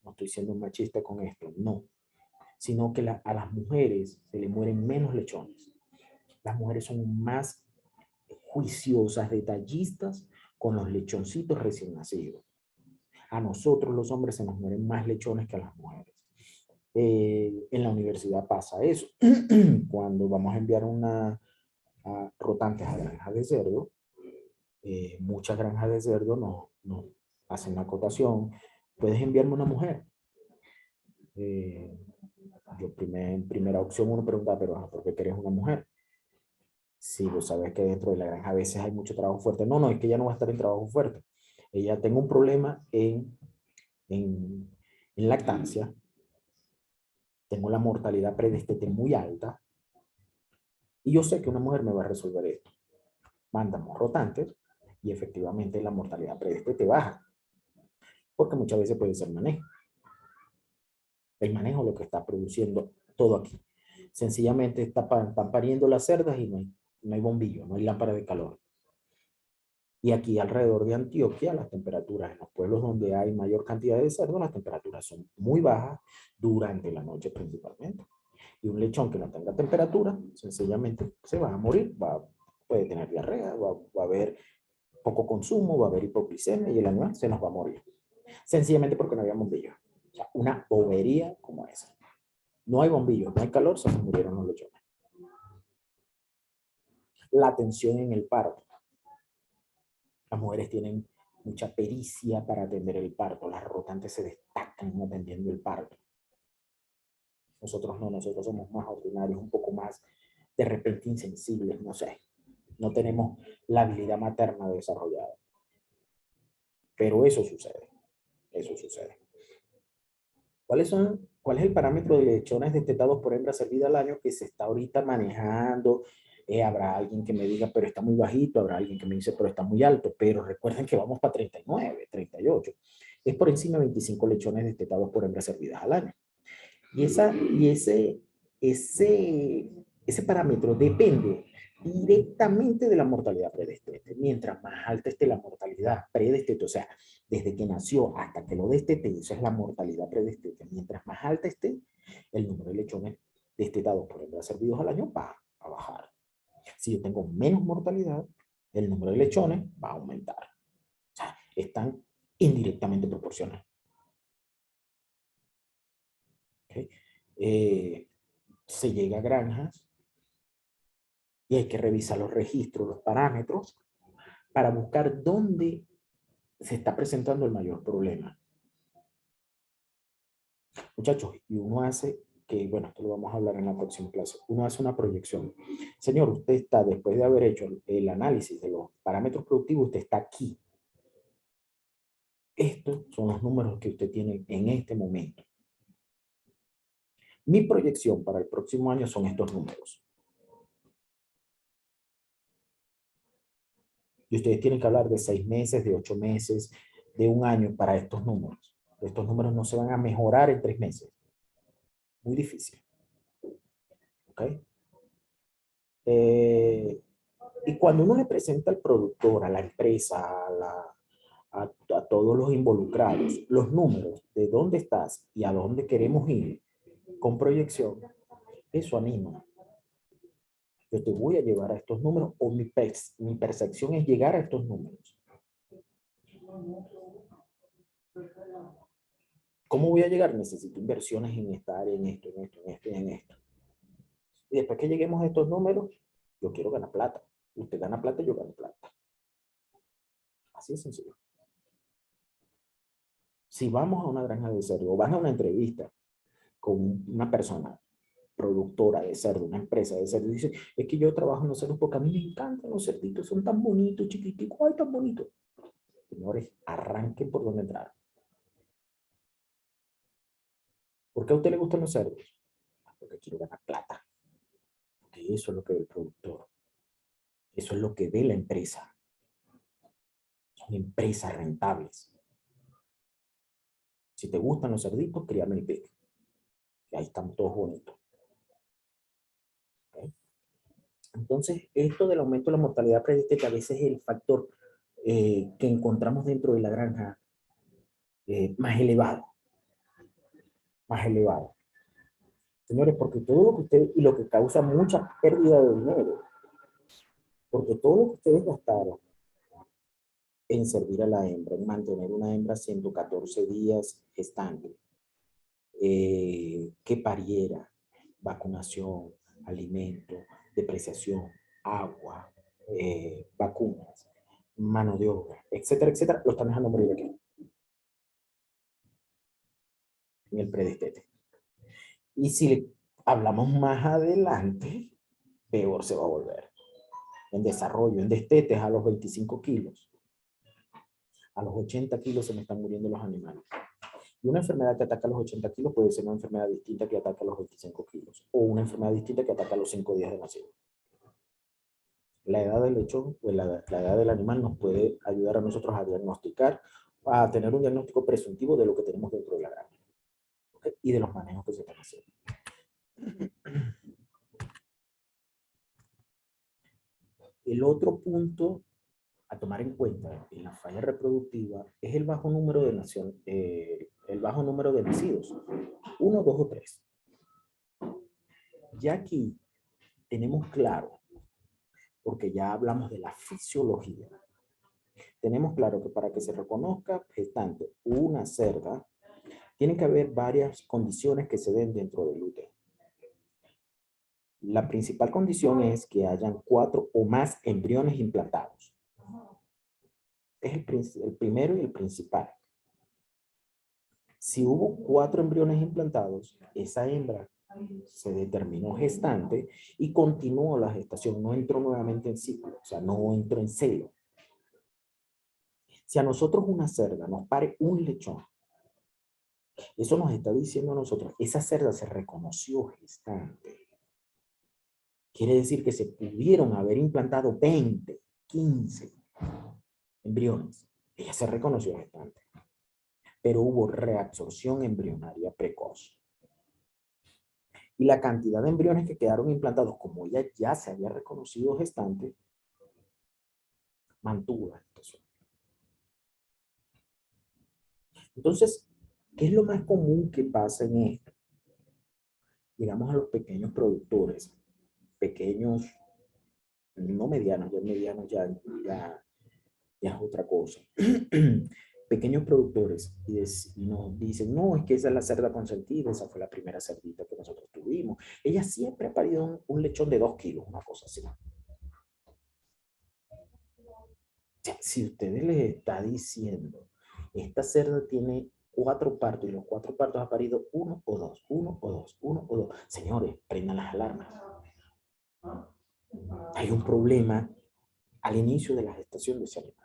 No estoy siendo machista con esto, no. Sino que a las mujeres se le mueren menos lechones. Las mujeres son más juiciosas, detallistas con los lechoncitos recién nacidos. A nosotros los hombres se nos mueren más lechones que a las mujeres. En la universidad pasa eso. Cuando vamos a enviar rotantes a granjas de cerdo, muchas granjas de cerdo nos hacen la acotación: puedes enviarme una mujer. Yo en primera opción uno pregunta, pero ¿por qué querés una mujer? Si lo sabes que dentro de la granja a veces hay mucho trabajo fuerte. No, es que ella no va a estar en trabajo fuerte. Ella tengo un problema en lactancia. Tengo la mortalidad predestete muy alta. Y yo sé que una mujer me va a resolver esto. Mandamos rotantes y efectivamente la mortalidad predestete baja. Porque muchas veces puede ser manejo. El manejo es lo que está produciendo todo aquí. Sencillamente están pariendo las cerdas y no hay bombillo, no hay lámpara de calor. Y aquí alrededor de Antioquia, las temperaturas en los pueblos donde hay mayor cantidad de cerdos, las temperaturas son muy bajas durante la noche principalmente. Y un lechón que no tenga temperatura, sencillamente se va a morir, puede tener diarrea, va a haber poco consumo, va a haber hipoglicemia y el animal se nos va a morir. Sencillamente porque no había bombillo. O sea, una bobería como esa. No hay bombillo, no hay calor, se nos murieron los lechones. La atención en el parto. Las mujeres tienen mucha pericia para atender el parto. Las rotantes se destacan atendiendo el parto. Nosotros no, nosotros somos más ordinarios, un poco más de repente insensibles, no sé. No tenemos la habilidad materna desarrollada. Pero eso sucede. Eso sucede. ¿Cuál es el parámetro de lechones destetados por hembra servida al año que se está ahorita manejando? Habrá alguien que me diga, pero está muy bajito. Habrá alguien que me dice, pero está muy alto. Pero recuerden que vamos para 39, 38. Es por encima de 25 lechones destetados por hembras servidas al año. Y ese parámetro depende directamente de la mortalidad predestete. Mientras más alta esté la mortalidad predestete, o sea, desde que nació hasta que lo destete, eso es la mortalidad predestete. Mientras más alta esté, el número de lechones destetados por hembras servidos al año va a bajar. Si yo tengo menos mortalidad, el número de lechones va a aumentar. O sea, están indirectamente proporcionales. ¿Okay? Se llega a granjas y hay que revisar los registros, los parámetros, para buscar dónde se está presentando el mayor problema. Muchachos, y uno hace que, bueno, esto lo vamos a hablar en la próxima clase, uno hace una proyección. Señor, usted está, después de haber hecho el análisis de los parámetros productivos, usted está aquí. Estos son los números que usted tiene en este momento. Mi proyección para el próximo año son estos números. Y ustedes tienen que hablar de 6 meses, de 8 meses, de un año para estos números. Estos números no se van a mejorar en 3 meses. Muy difícil. ¿Ok? Y cuando uno le presenta al productor, a la empresa, a todos los involucrados, los números de dónde estás y a dónde queremos ir con proyección, eso anima. Yo te voy a llevar a estos números, o mi percepción es llegar a estos números. ¿Cómo voy a llegar? Necesito inversiones en esta área, en esto, en esto, en esto y en esto. Y después que lleguemos a estos números, yo quiero ganar plata. Usted gana plata, yo gano plata. Así de sencillo. Si vamos a una granja de cerdo o van a una entrevista con una persona productora de cerdo, una empresa de cerdo, dice, es que yo trabajo en los cerdos porque a mí me encantan los cerditos, son tan bonitos, chiquiticos, ay, tan bonitos. Señores, arranquen por donde entrar. ¿Por qué a usted le gustan los cerdos? Porque quiero ganar plata. Porque eso es lo que ve el productor. Eso es lo que ve la empresa. Son empresas rentables. Si te gustan los cerditos, críame el pic. Y ahí están todos bonitos. ¿Okay? Entonces, esto del aumento de la mortalidad predestete a veces es el factor que encontramos dentro de la granja más elevado. Más elevado. Señores, porque todo lo que ustedes, y lo que causa mucha pérdida de dinero, porque todo lo que ustedes gastaron en servir a la hembra, en mantener una hembra 114 días gestante, que pariera, vacunación, alimento, depreciación, agua, vacunas, mano de obra, etcétera, etcétera, lo están dejando morir aquí, en el predestete. Y si hablamos más adelante, peor se va a volver. En desarrollo, en destetes a los 25 kilos. A los 80 kilos se me están muriendo los animales. Y una enfermedad que ataca a los 80 kilos puede ser una enfermedad distinta que ataca a los 25 kilos. O una enfermedad distinta que ataca a los 5 días de nacido. La edad del lechón o la edad del animal nos puede ayudar a nosotros a diagnosticar, a tener un diagnóstico presuntivo de lo que tenemos dentro de la granja. ¿Okay? Y de los manejos que se están haciendo. El otro punto a tomar en cuenta en la falla reproductiva es el bajo número de nacidos. 1, 2 o 3. Ya aquí tenemos claro, porque ya hablamos de la fisiología, tenemos claro que para que se reconozca gestante una cerda, tienen que haber varias condiciones que se den dentro del útero. La principal condición es que hayan 4 o más embriones implantados. Es el primero y el principal. Si hubo 4 embriones implantados, esa hembra se determinó gestante y continuó la gestación, no entró nuevamente en ciclo, o sea, no entró en celo. Si a nosotros una cerda nos pare un lechón, eso nos está diciendo a nosotros, esa cerda se reconoció gestante. Quiere decir que se pudieron haber implantado 20, 15 embriones. Ella se reconoció gestante. Pero hubo reabsorción embrionaria precoz. Y la cantidad de embriones que quedaron implantados, como ella ya se había reconocido gestante, mantuvo la gestación. Entonces, ¿qué es lo más común que pasa en esto? Llegamos a los pequeños productores, pequeños, no medianos, ya medianos ya es otra cosa. Pequeños productores y nos dicen, no, es que esa es la cerda consentida, esa fue la primera cerdita que nosotros tuvimos. Ella siempre ha parido un lechón de 2 kilos, una cosa así. Si ustedes les está diciendo, esta cerda tiene 4 partos y los 4 partos ha parido 1 o 2, 1 o 2, 1 o 2. Señores, prendan las alarmas. Hay un problema al inicio de la gestación de ese animal.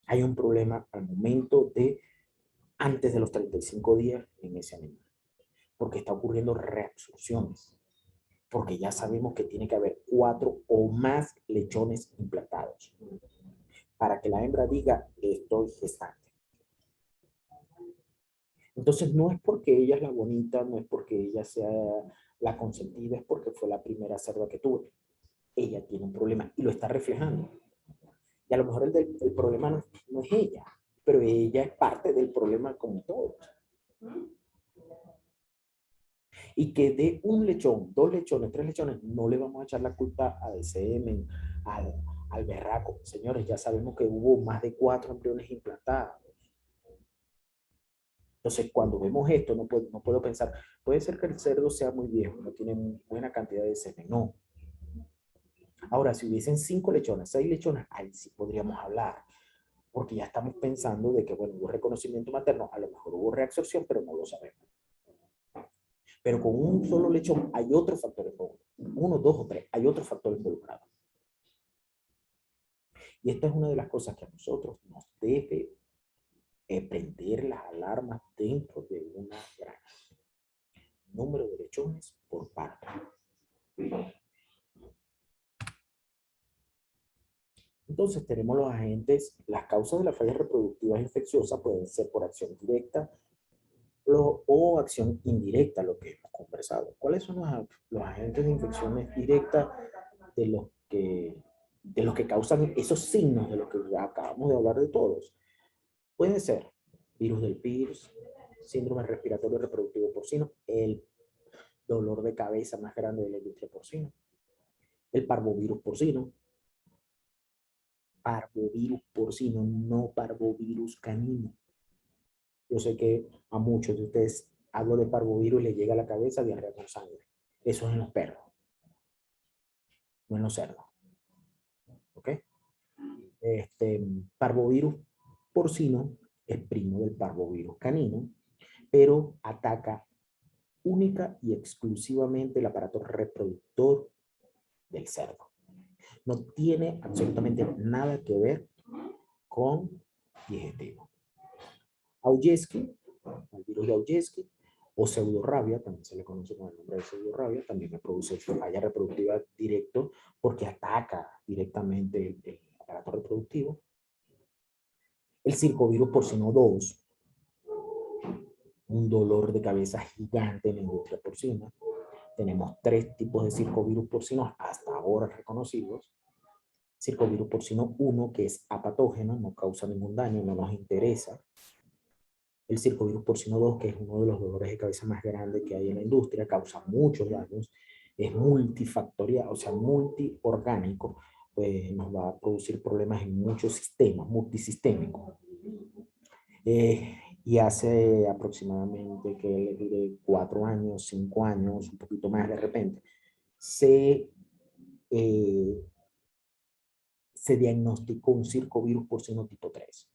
Hay un problema al momento de antes de los 35 días en ese animal. Porque está ocurriendo reabsorciones. Porque ya sabemos que tiene que haber 4 o más lechones implantados. Para que la hembra diga, estoy gestante. Entonces no es porque ella es la bonita, no es porque ella sea la consentida, es porque fue la primera cerda que tuve. Ella tiene un problema y lo está reflejando. Y a lo mejor el problema no es ella, pero ella es parte del problema como todos. Y que de un lechón, 2 lechones, 3 lechones, no le vamos a echar la culpa al semen, al berraco. Señores, ya sabemos que hubo más de 4 embriones implantados. Entonces, cuando vemos esto, no puedo pensar, puede ser que el cerdo sea muy viejo, no tiene buena cantidad de semen. No. Ahora, si hubiesen 5 lechones, 6 lechones, ahí sí podríamos hablar. Porque ya estamos pensando de que, bueno, hubo reconocimiento materno, a lo mejor hubo reabsorción, pero no lo sabemos. Pero con un solo lechón hay otro factor involucrado. 1, 2 o 3, hay otro factor involucrado. Y esta es una de las cosas que a nosotros nos debe prender las alarmas dentro de una granja. Número de lechones por parto. Entonces tenemos los agentes, las causas de las fallas reproductivas infecciosas pueden ser por acción directa o acción indirecta, lo que hemos conversado. ¿Cuáles son los agentes de infecciones directas de los que causan esos signos de los que ya acabamos de hablar de todos? Puede ser virus del PIRS, síndrome respiratorio reproductivo porcino, el dolor de cabeza más grande de la industria porcina, el parvovirus porcino, parvovirus porcino, no parvovirus canino. Yo sé que a muchos de ustedes hablo de parvovirus y les llega a la cabeza diarrea con sangre. Eso es en los perros, no en los cerdos. ¿Ok? Parvovirus porcino es primo del parvovirus canino, pero ataca única y exclusivamente el aparato reproductor del cerdo. No tiene absolutamente nada que ver con digestivo. Augeski, el virus de Augeski, o pseudorrabia, también se le conoce con el nombre de pseudorrabia, también produce falla reproductiva directo porque ataca directamente el aparato reproductivo. El circovirus porcino 2, un dolor de cabeza gigante en la industria porcina. Tenemos 3 tipos de circovirus porcinos hasta ahora reconocidos. Circovirus porcino 1, que es apatógeno, no causa ningún daño, no nos interesa. El circovirus porcino 2, que es uno de los dolores de cabeza más grandes que hay en la industria, causa muchos daños, es multifactorial, o sea, multiorgánico, pues nos va a producir problemas en muchos sistemas, multisistémicos. Y hace aproximadamente que 4 años, 5 años, un poquito más de repente, se diagnosticó un circovirus porcino tipo 3.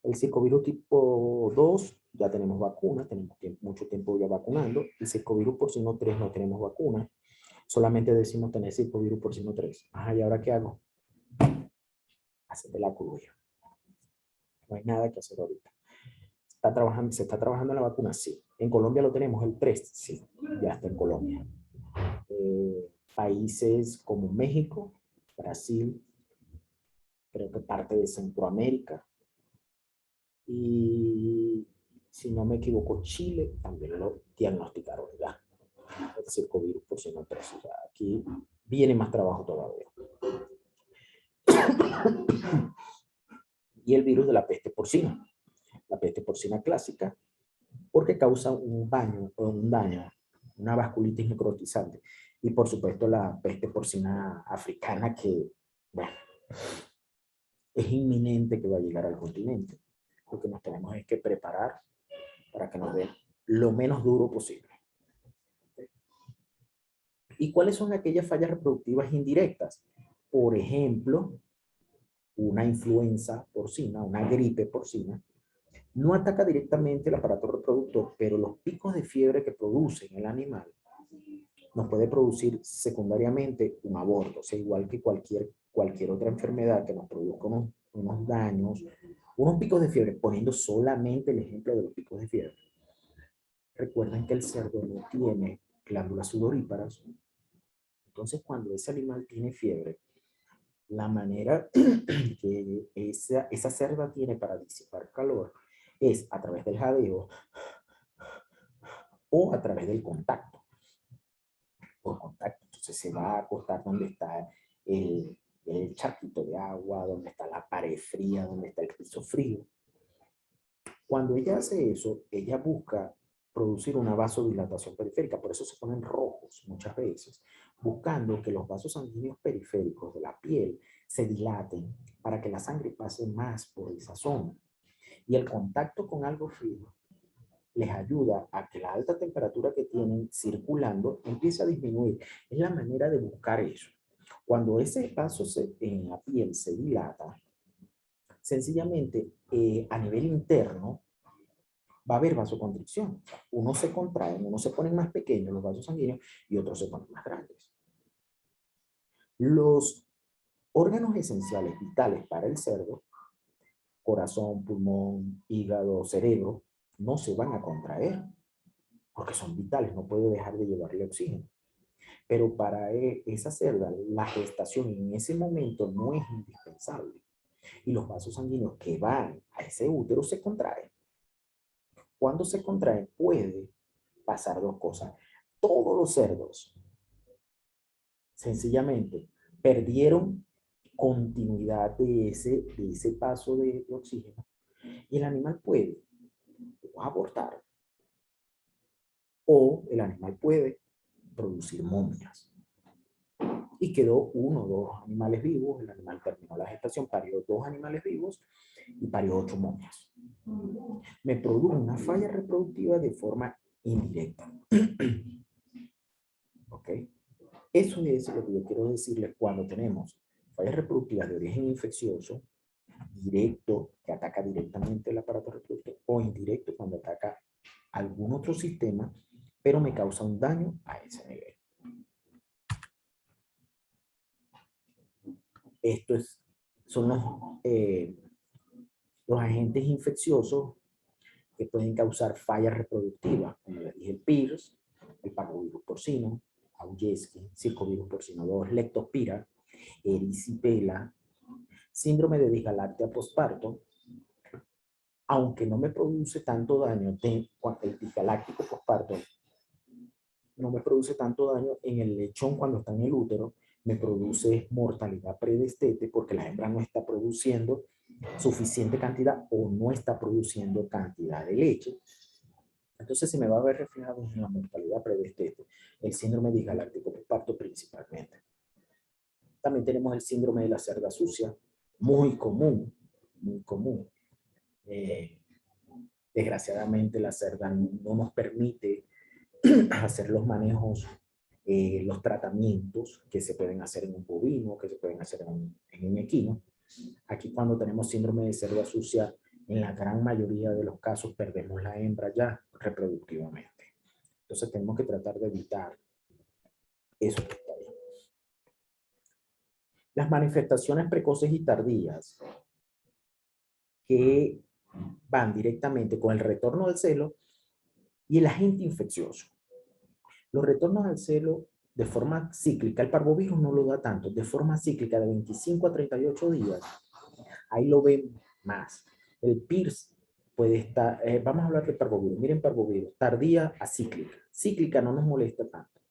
El circovirus tipo 2 ya tenemos vacuna, tenemos mucho tiempo ya vacunando. El circovirus porcino 3 no tenemos vacuna. Solamente decimos tener circovirus porcino 3. Ajá, ¿y ahora qué hago? Hacete la cruya. No hay nada que hacer ahorita. ¿Se está trabajando en la vacuna? Sí. ¿En Colombia lo tenemos el 3? Sí, ya está en Colombia. Países como México, Brasil, creo que parte de Centroamérica, y si no me equivoco, Chile también lo diagnosticaron ya. El circovirus porcino 3. O sea, aquí viene más trabajo todavía. Y el virus de la peste porcina. La peste porcina clásica, porque causa un daño, una vasculitis necrotizante. Y por supuesto la peste porcina africana, que, bueno, es inminente que va a llegar al continente. Lo que nos tenemos es que preparar para que nos dé lo menos duro posible. ¿Y cuáles son aquellas fallas reproductivas indirectas? Por ejemplo, una influenza porcina, una gripe porcina, no ataca directamente el aparato reproductor, pero los picos de fiebre que produce en el animal nos puede producir secundariamente un aborto, o sea, igual que cualquier otra enfermedad que nos produzca unos daños, unos picos de fiebre, poniendo solamente el ejemplo de los picos de fiebre. Recuerden que el cerdo no tiene glándulas sudoríparas, entonces cuando ese animal tiene fiebre, la manera que esa cerda tiene para disipar calor es a través del jadeo o a través del contacto. Por contacto, entonces se va a acostar donde está el charquito de agua, donde está la pared fría, donde está el piso frío. Cuando ella hace eso, ella busca producir una vasodilatación periférica, por eso se ponen rojos muchas veces, buscando que los vasos sanguíneos periféricos de la piel se dilaten para que la sangre pase más por esa zona. Y el contacto con algo frío les ayuda a que la alta temperatura que tienen circulando empiece a disminuir. Es la manera de buscar eso. Cuando ese vaso en la piel se dilata, sencillamente a nivel interno va a haber vasoconstricción. Uno se contrae, uno se pone más pequeños los vasos sanguíneos y otros se ponen más grandes. Los órganos esenciales vitales para el cerdo, corazón, pulmón, hígado, cerebro, no se van a contraer porque son vitales, no puede dejar de llevarle oxígeno. Pero para esa cerda, la gestación en ese momento no es indispensable. Y los vasos sanguíneos que van a ese útero se contraen. Cuando se contraen puede pasar dos cosas. Todos los cerdos sencillamente perdieron continuidad de ese paso de oxígeno y el animal puede abortar o el animal puede producir momias. y quedó 1 o 2 animales vivos. El animal terminó la gestación, parió 2 animales vivos y parió 8 momias. Me produjo una falla reproductiva de forma indirecta. ¿Ok? Eso es lo que yo quiero decirles cuando tenemos fallas reproductivas de origen infeccioso, directo, que ataca directamente el aparato reproductor, o indirecto, cuando ataca algún otro sistema, pero me causa un daño a ese nivel. Son los agentes infecciosos que pueden causar fallas reproductivas, como les dije, el PIRS, el parvovirus porcino, Augeski, circovirus porcino 2, leptospira, erisipela, síndrome de disgalactia postparto, aunque no me produce tanto daño, el disgaláctico postparto no me produce tanto daño en el lechón cuando está en el útero, me produce mortalidad predestete porque la hembra no está produciendo suficiente cantidad o no está produciendo cantidad de leche. Entonces se me va a ver reflejado en la mortalidad predestete, el síndrome disgaláctico postparto principalmente. También tenemos el síndrome de la cerda sucia, muy común, muy común. Desgraciadamente la cerda no nos permite hacer los manejos, los tratamientos que se pueden hacer en un bovino, que se pueden hacer en un equino. Aquí cuando tenemos síndrome de cerda sucia, en la gran mayoría de los casos perdemos la hembra ya reproductivamente. Entonces tenemos que tratar de evitar eso que está ahí. Las manifestaciones precoces y tardías que van directamente con el retorno del celo y el agente infeccioso. Los retornos al celo de forma cíclica, el parvovirus no lo da tanto, de forma cíclica de 25 a 38 días, ahí lo ven más. El PIRS puede estar, vamos a hablar de parvovirus, miren parvovirus, tardía a cíclica. Cíclica no nos molesta tanto.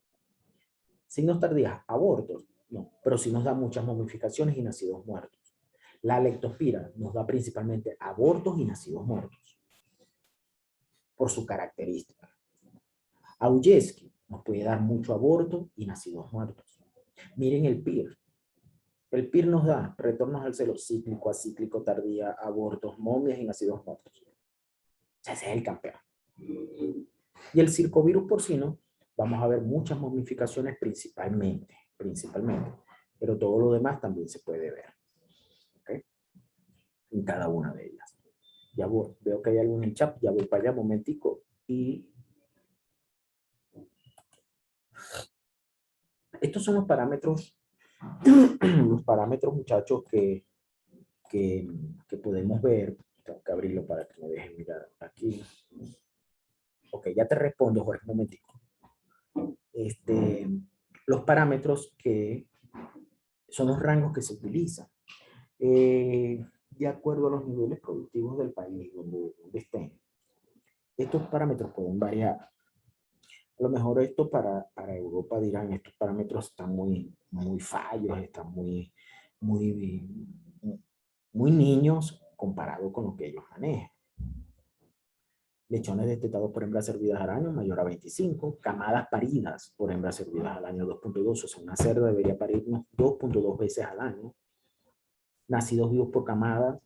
Signos tardías, abortos, no, pero sí nos da muchas momificaciones y nacidos muertos. La leptospira nos da principalmente abortos y nacidos muertos, por su característica. Augeski nos puede dar mucho aborto y nacidos muertos. Miren el PIR. El PIR nos da retornos al celo cíclico, acíclico, tardía, abortos, momias y nacidos muertos. Ese es el campeón. Y el circovirus porcino, vamos a ver muchas momificaciones principalmente, pero todo lo demás también se puede ver. ¿Okay? En cada una de ellas. Ya veo que hay algo en el chat, ya voy para allá un momentico y estos son los parámetros muchachos que podemos ver. Tengo que abrirlo para que me dejen mirar aquí. Ok, ya te respondo, Jorge, un momentico. Los parámetros que son los rangos que se utilizan. De acuerdo a los niveles productivos del país donde estén. Estos parámetros pueden variar. A lo mejor esto para Europa dirán, estos parámetros están muy fallos, están muy niños comparado con lo que ellos manejan. Lechones destetados por hembras servidas al año mayor a 25, camadas paridas por hembras servidas al año 2.2, o sea, una cerda debería parirnos 2.2 veces al año. Nacidos vivos por camadas,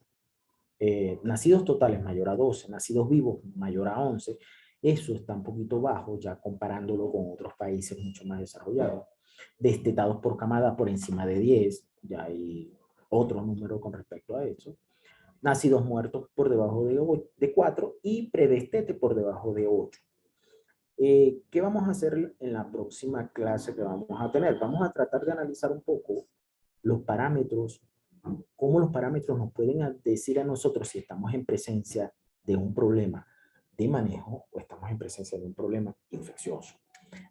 nacidos totales mayor a 12, nacidos vivos mayor a 11, eso está un poquito bajo ya comparándolo con otros países mucho más desarrollados. Destetados por camada por encima de 10, ya hay otro número con respecto a eso. Nacidos muertos por debajo de 4 y predestete por debajo de 8. ¿Qué vamos a hacer en la próxima clase que vamos a tener? Vamos a tratar de analizar un poco los parámetros, cómo los parámetros nos pueden decir a nosotros si estamos en presencia de un problema de manejo o estamos en presencia de un problema infeccioso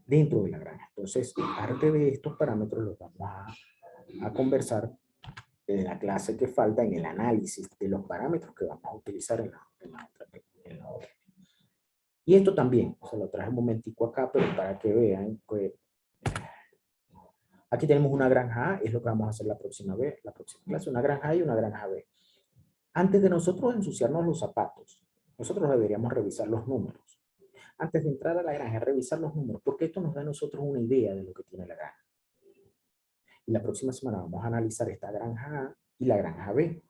dentro de la granja. Entonces, parte de estos parámetros los vamos a conversar en la clase que falta, en el análisis de los parámetros que vamos a utilizar en la otra. Y esto también, se lo traje un momentico acá, pero para que vean que aquí tenemos una granja A, es lo que vamos a hacer la próxima clase, una granja A y una granja B. Antes de nosotros ensuciarnos los zapatos, nosotros deberíamos revisar los números. Antes de entrar a la granja, revisar los números, porque esto nos da a nosotros una idea de lo que tiene la granja. Y la próxima semana vamos a analizar esta granja A y la granja B.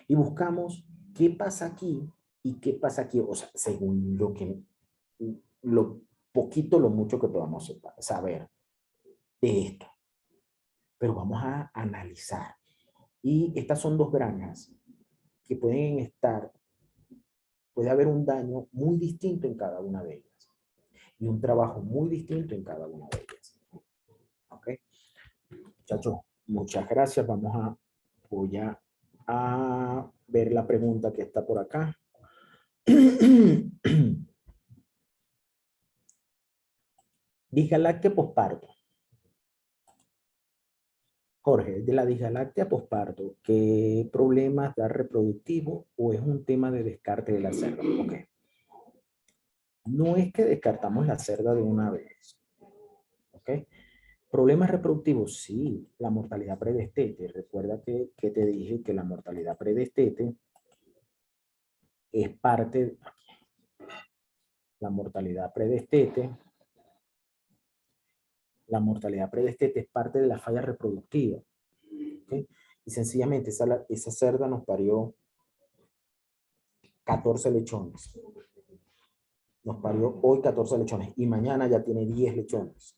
Y buscamos qué pasa aquí y qué pasa aquí, o sea, según lo poquito, lo mucho que podamos saber de esto. Pero vamos a analizar. Y estas son dos granjas que puede haber un daño muy distinto en cada una de ellas. Y un trabajo muy distinto en cada una de ellas. ¿Ok? Muchachos, muchas gracias. Voy a ver la pregunta que está por acá. Disgalactia posparto. Jorge, de la disgalactia posparto, ¿qué problemas da reproductivo o es un tema de descarte de la cerda? Ok. No es que descartamos la cerda de una vez. ¿Ok? Problemas reproductivos, sí. La mortalidad predestete. Recuerda que te dije que la mortalidad predestete es parte. La mortalidad predestete es parte de la falla reproductiva. ¿Okay? Y sencillamente esa cerda nos parió 14 lechones. Nos parió hoy 14 lechones y mañana ya tiene 10 lechones.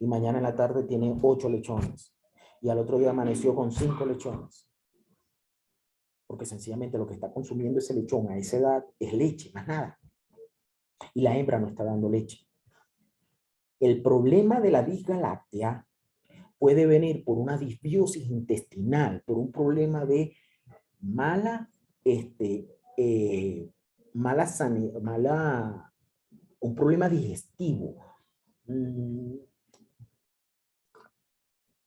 Y mañana en la tarde tiene 8 lechones. Y al otro día amaneció con 5 lechones. Porque sencillamente lo que está consumiendo ese lechón a esa edad es leche, más nada. Y la hembra no está dando leche. El problema de la disgaláctea puede venir por una disbiosis intestinal, por un problema de un problema digestivo.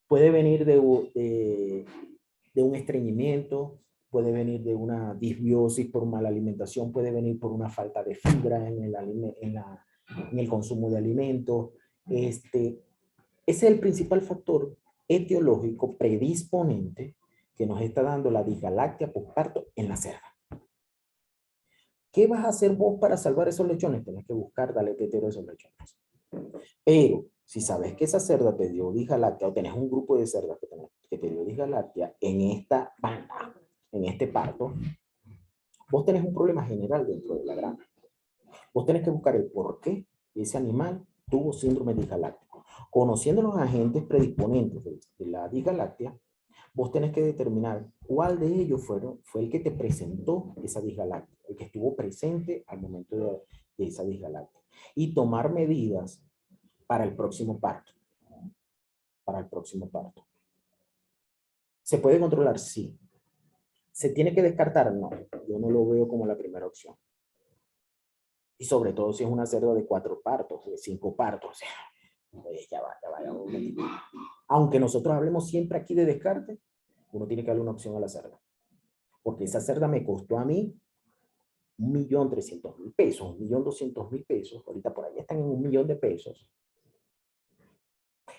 Puede venir de un estreñimiento, puede venir de una disbiosis por mala alimentación, puede venir por una falta de fibra en el consumo de alimentos. Ese es el principal factor etiológico predisponente que nos está dando la disgalactia posparto en la cerda. ¿Qué vas a hacer vos para salvar esos lechones? Tienes que buscar darle tetero a esos lechones. Pero si sabes que esa cerda te dio disgalactia o tenés un grupo de cerdas que te dio disgalactia en esta banda, en este parto, vos tenés un problema general dentro de la granja. Vos tenés que buscar el por qué ese animal tuvo síndrome disgaláctico. Conociendo los agentes predisponentes de la disgalactia, vos tenés que determinar cuál de ellos fue el que te presentó esa disgalactia, el que estuvo presente al momento de esa disgalactia. Y tomar medidas para el próximo parto. Para el próximo parto. ¿Se puede controlar? Sí. ¿Se tiene que descartar? No. Yo no lo veo como la primera opción. Y sobre todo si es una cerda de 4 partos, de 5 partos. O sea, ya va. Aunque nosotros hablemos siempre aquí de descarte, uno tiene que darle una opción a la cerda. Porque esa cerda me costó a mí 1.300.000 pesos, 1.200.000 pesos. Ahorita por ahí están en 1.000.000 de pesos.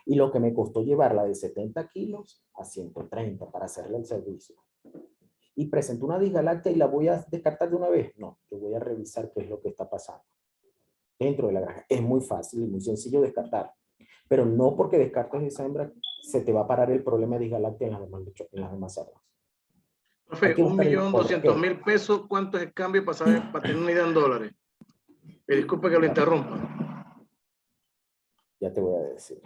Y lo que me costó llevarla de 70 kilos a 130 para hacerle el servicio. Y presento una disgalactia y la voy a descartar de una vez. No, yo voy a revisar qué es lo que está pasando dentro de la granja. Es muy fácil y muy sencillo descartar. Pero no porque descartes esa hembra se te va a parar el problema de disgalactia en las demás cerdas. Profe, 1.200.000 pesos, ¿cuánto es el cambio para tener una idea en dólares? Disculpe que lo interrumpa. Ya te voy a decir.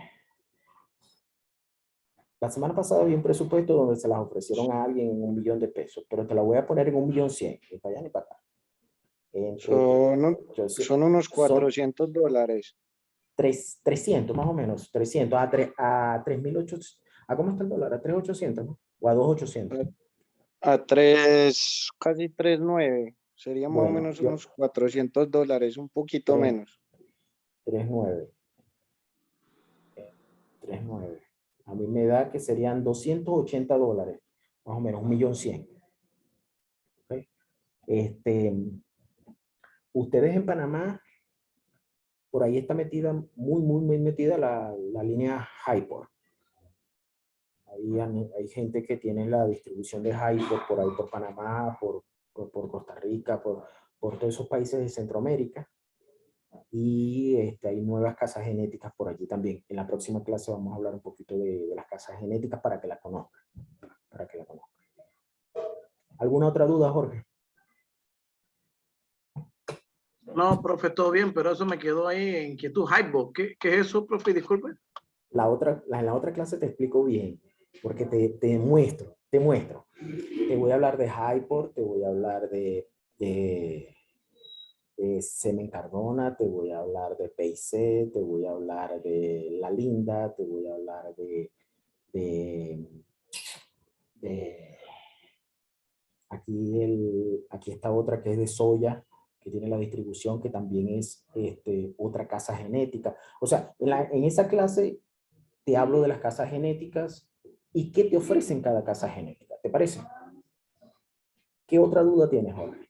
La semana pasada había un presupuesto donde se las ofrecieron a alguien en 1.000.000 de pesos, pero te la voy a poner en 1.100.000, ni para allá ni para acá. Son unos $400. 300 más o menos, 300 a 3.800. ¿A cómo está el dólar? A 3.800, ¿no? O a 2.800. A 3, casi 3.9. Sería más o menos unos $400, un poquito menos. 3.9. 3.9. A mí me da que serían $280, más o menos, 1.100.000. ¿Okay? Ustedes en Panamá, por ahí está metida, muy metida la línea Hyport. Hay gente que tiene la distribución de Hyport por ahí, por Panamá, por Costa Rica, por todos esos países de Centroamérica. Y hay nuevas casas genéticas por allí también. En la próxima clase vamos a hablar un poquito de las casas genéticas para que la conozcan. Para que la conozcan. ¿Alguna otra duda, Jorge? No, profe, todo bien, pero eso me quedó ahí en inquietud. Hypebox, ¿qué es eso, profe? Disculpe. En la otra clase te explico bien, porque te muestro. Te voy a hablar de Hypor, te voy a hablar de Semen Cardona, te voy a hablar de PIC, te voy a hablar de La Linda, te voy a hablar de aquí está otra que es de soya, que tiene la distribución, que también es otra casa genética. O sea, en esa clase te hablo de las casas genéticas y qué te ofrecen cada casa genética. ¿Te parece? ¿Qué otra duda tienes, Jorge?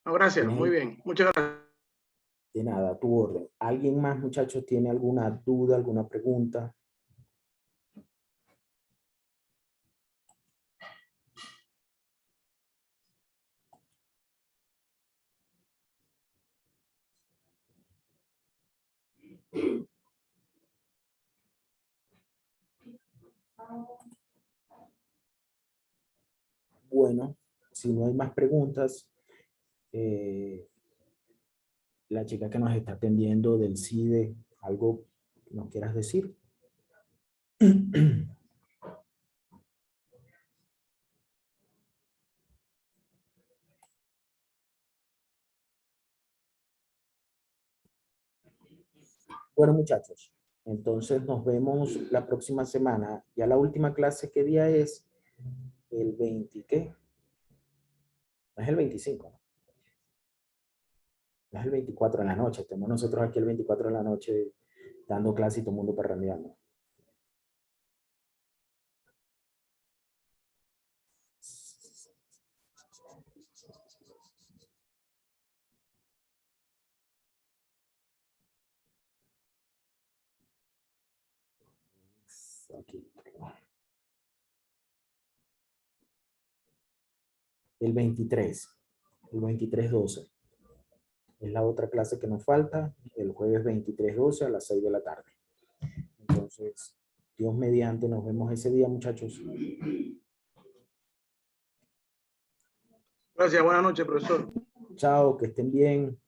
No, gracias, muy bien. Muchas gracias. De nada, a tu orden. ¿Alguien más, muchachos, tiene alguna duda, alguna pregunta? Bueno, si no hay más preguntas, la chica que nos está atendiendo del CIDE, ¿algo que nos quieras decir? Bueno, muchachos, entonces nos vemos la próxima semana. Ya la última clase, ¿qué día es? El 20, ¿qué? No es el 25, ¿no? No es el 24 en la noche. Estamos nosotros aquí el 24 en la noche dando clase y todo el mundo parrandeando. Aquí. El 23. El 23-12. Es la otra clase que nos falta. El jueves 23-12 a las 6 de la tarde. Entonces, Dios mediante, nos vemos ese día, muchachos. Gracias, buenas noches, profesor. Chao, que estén bien.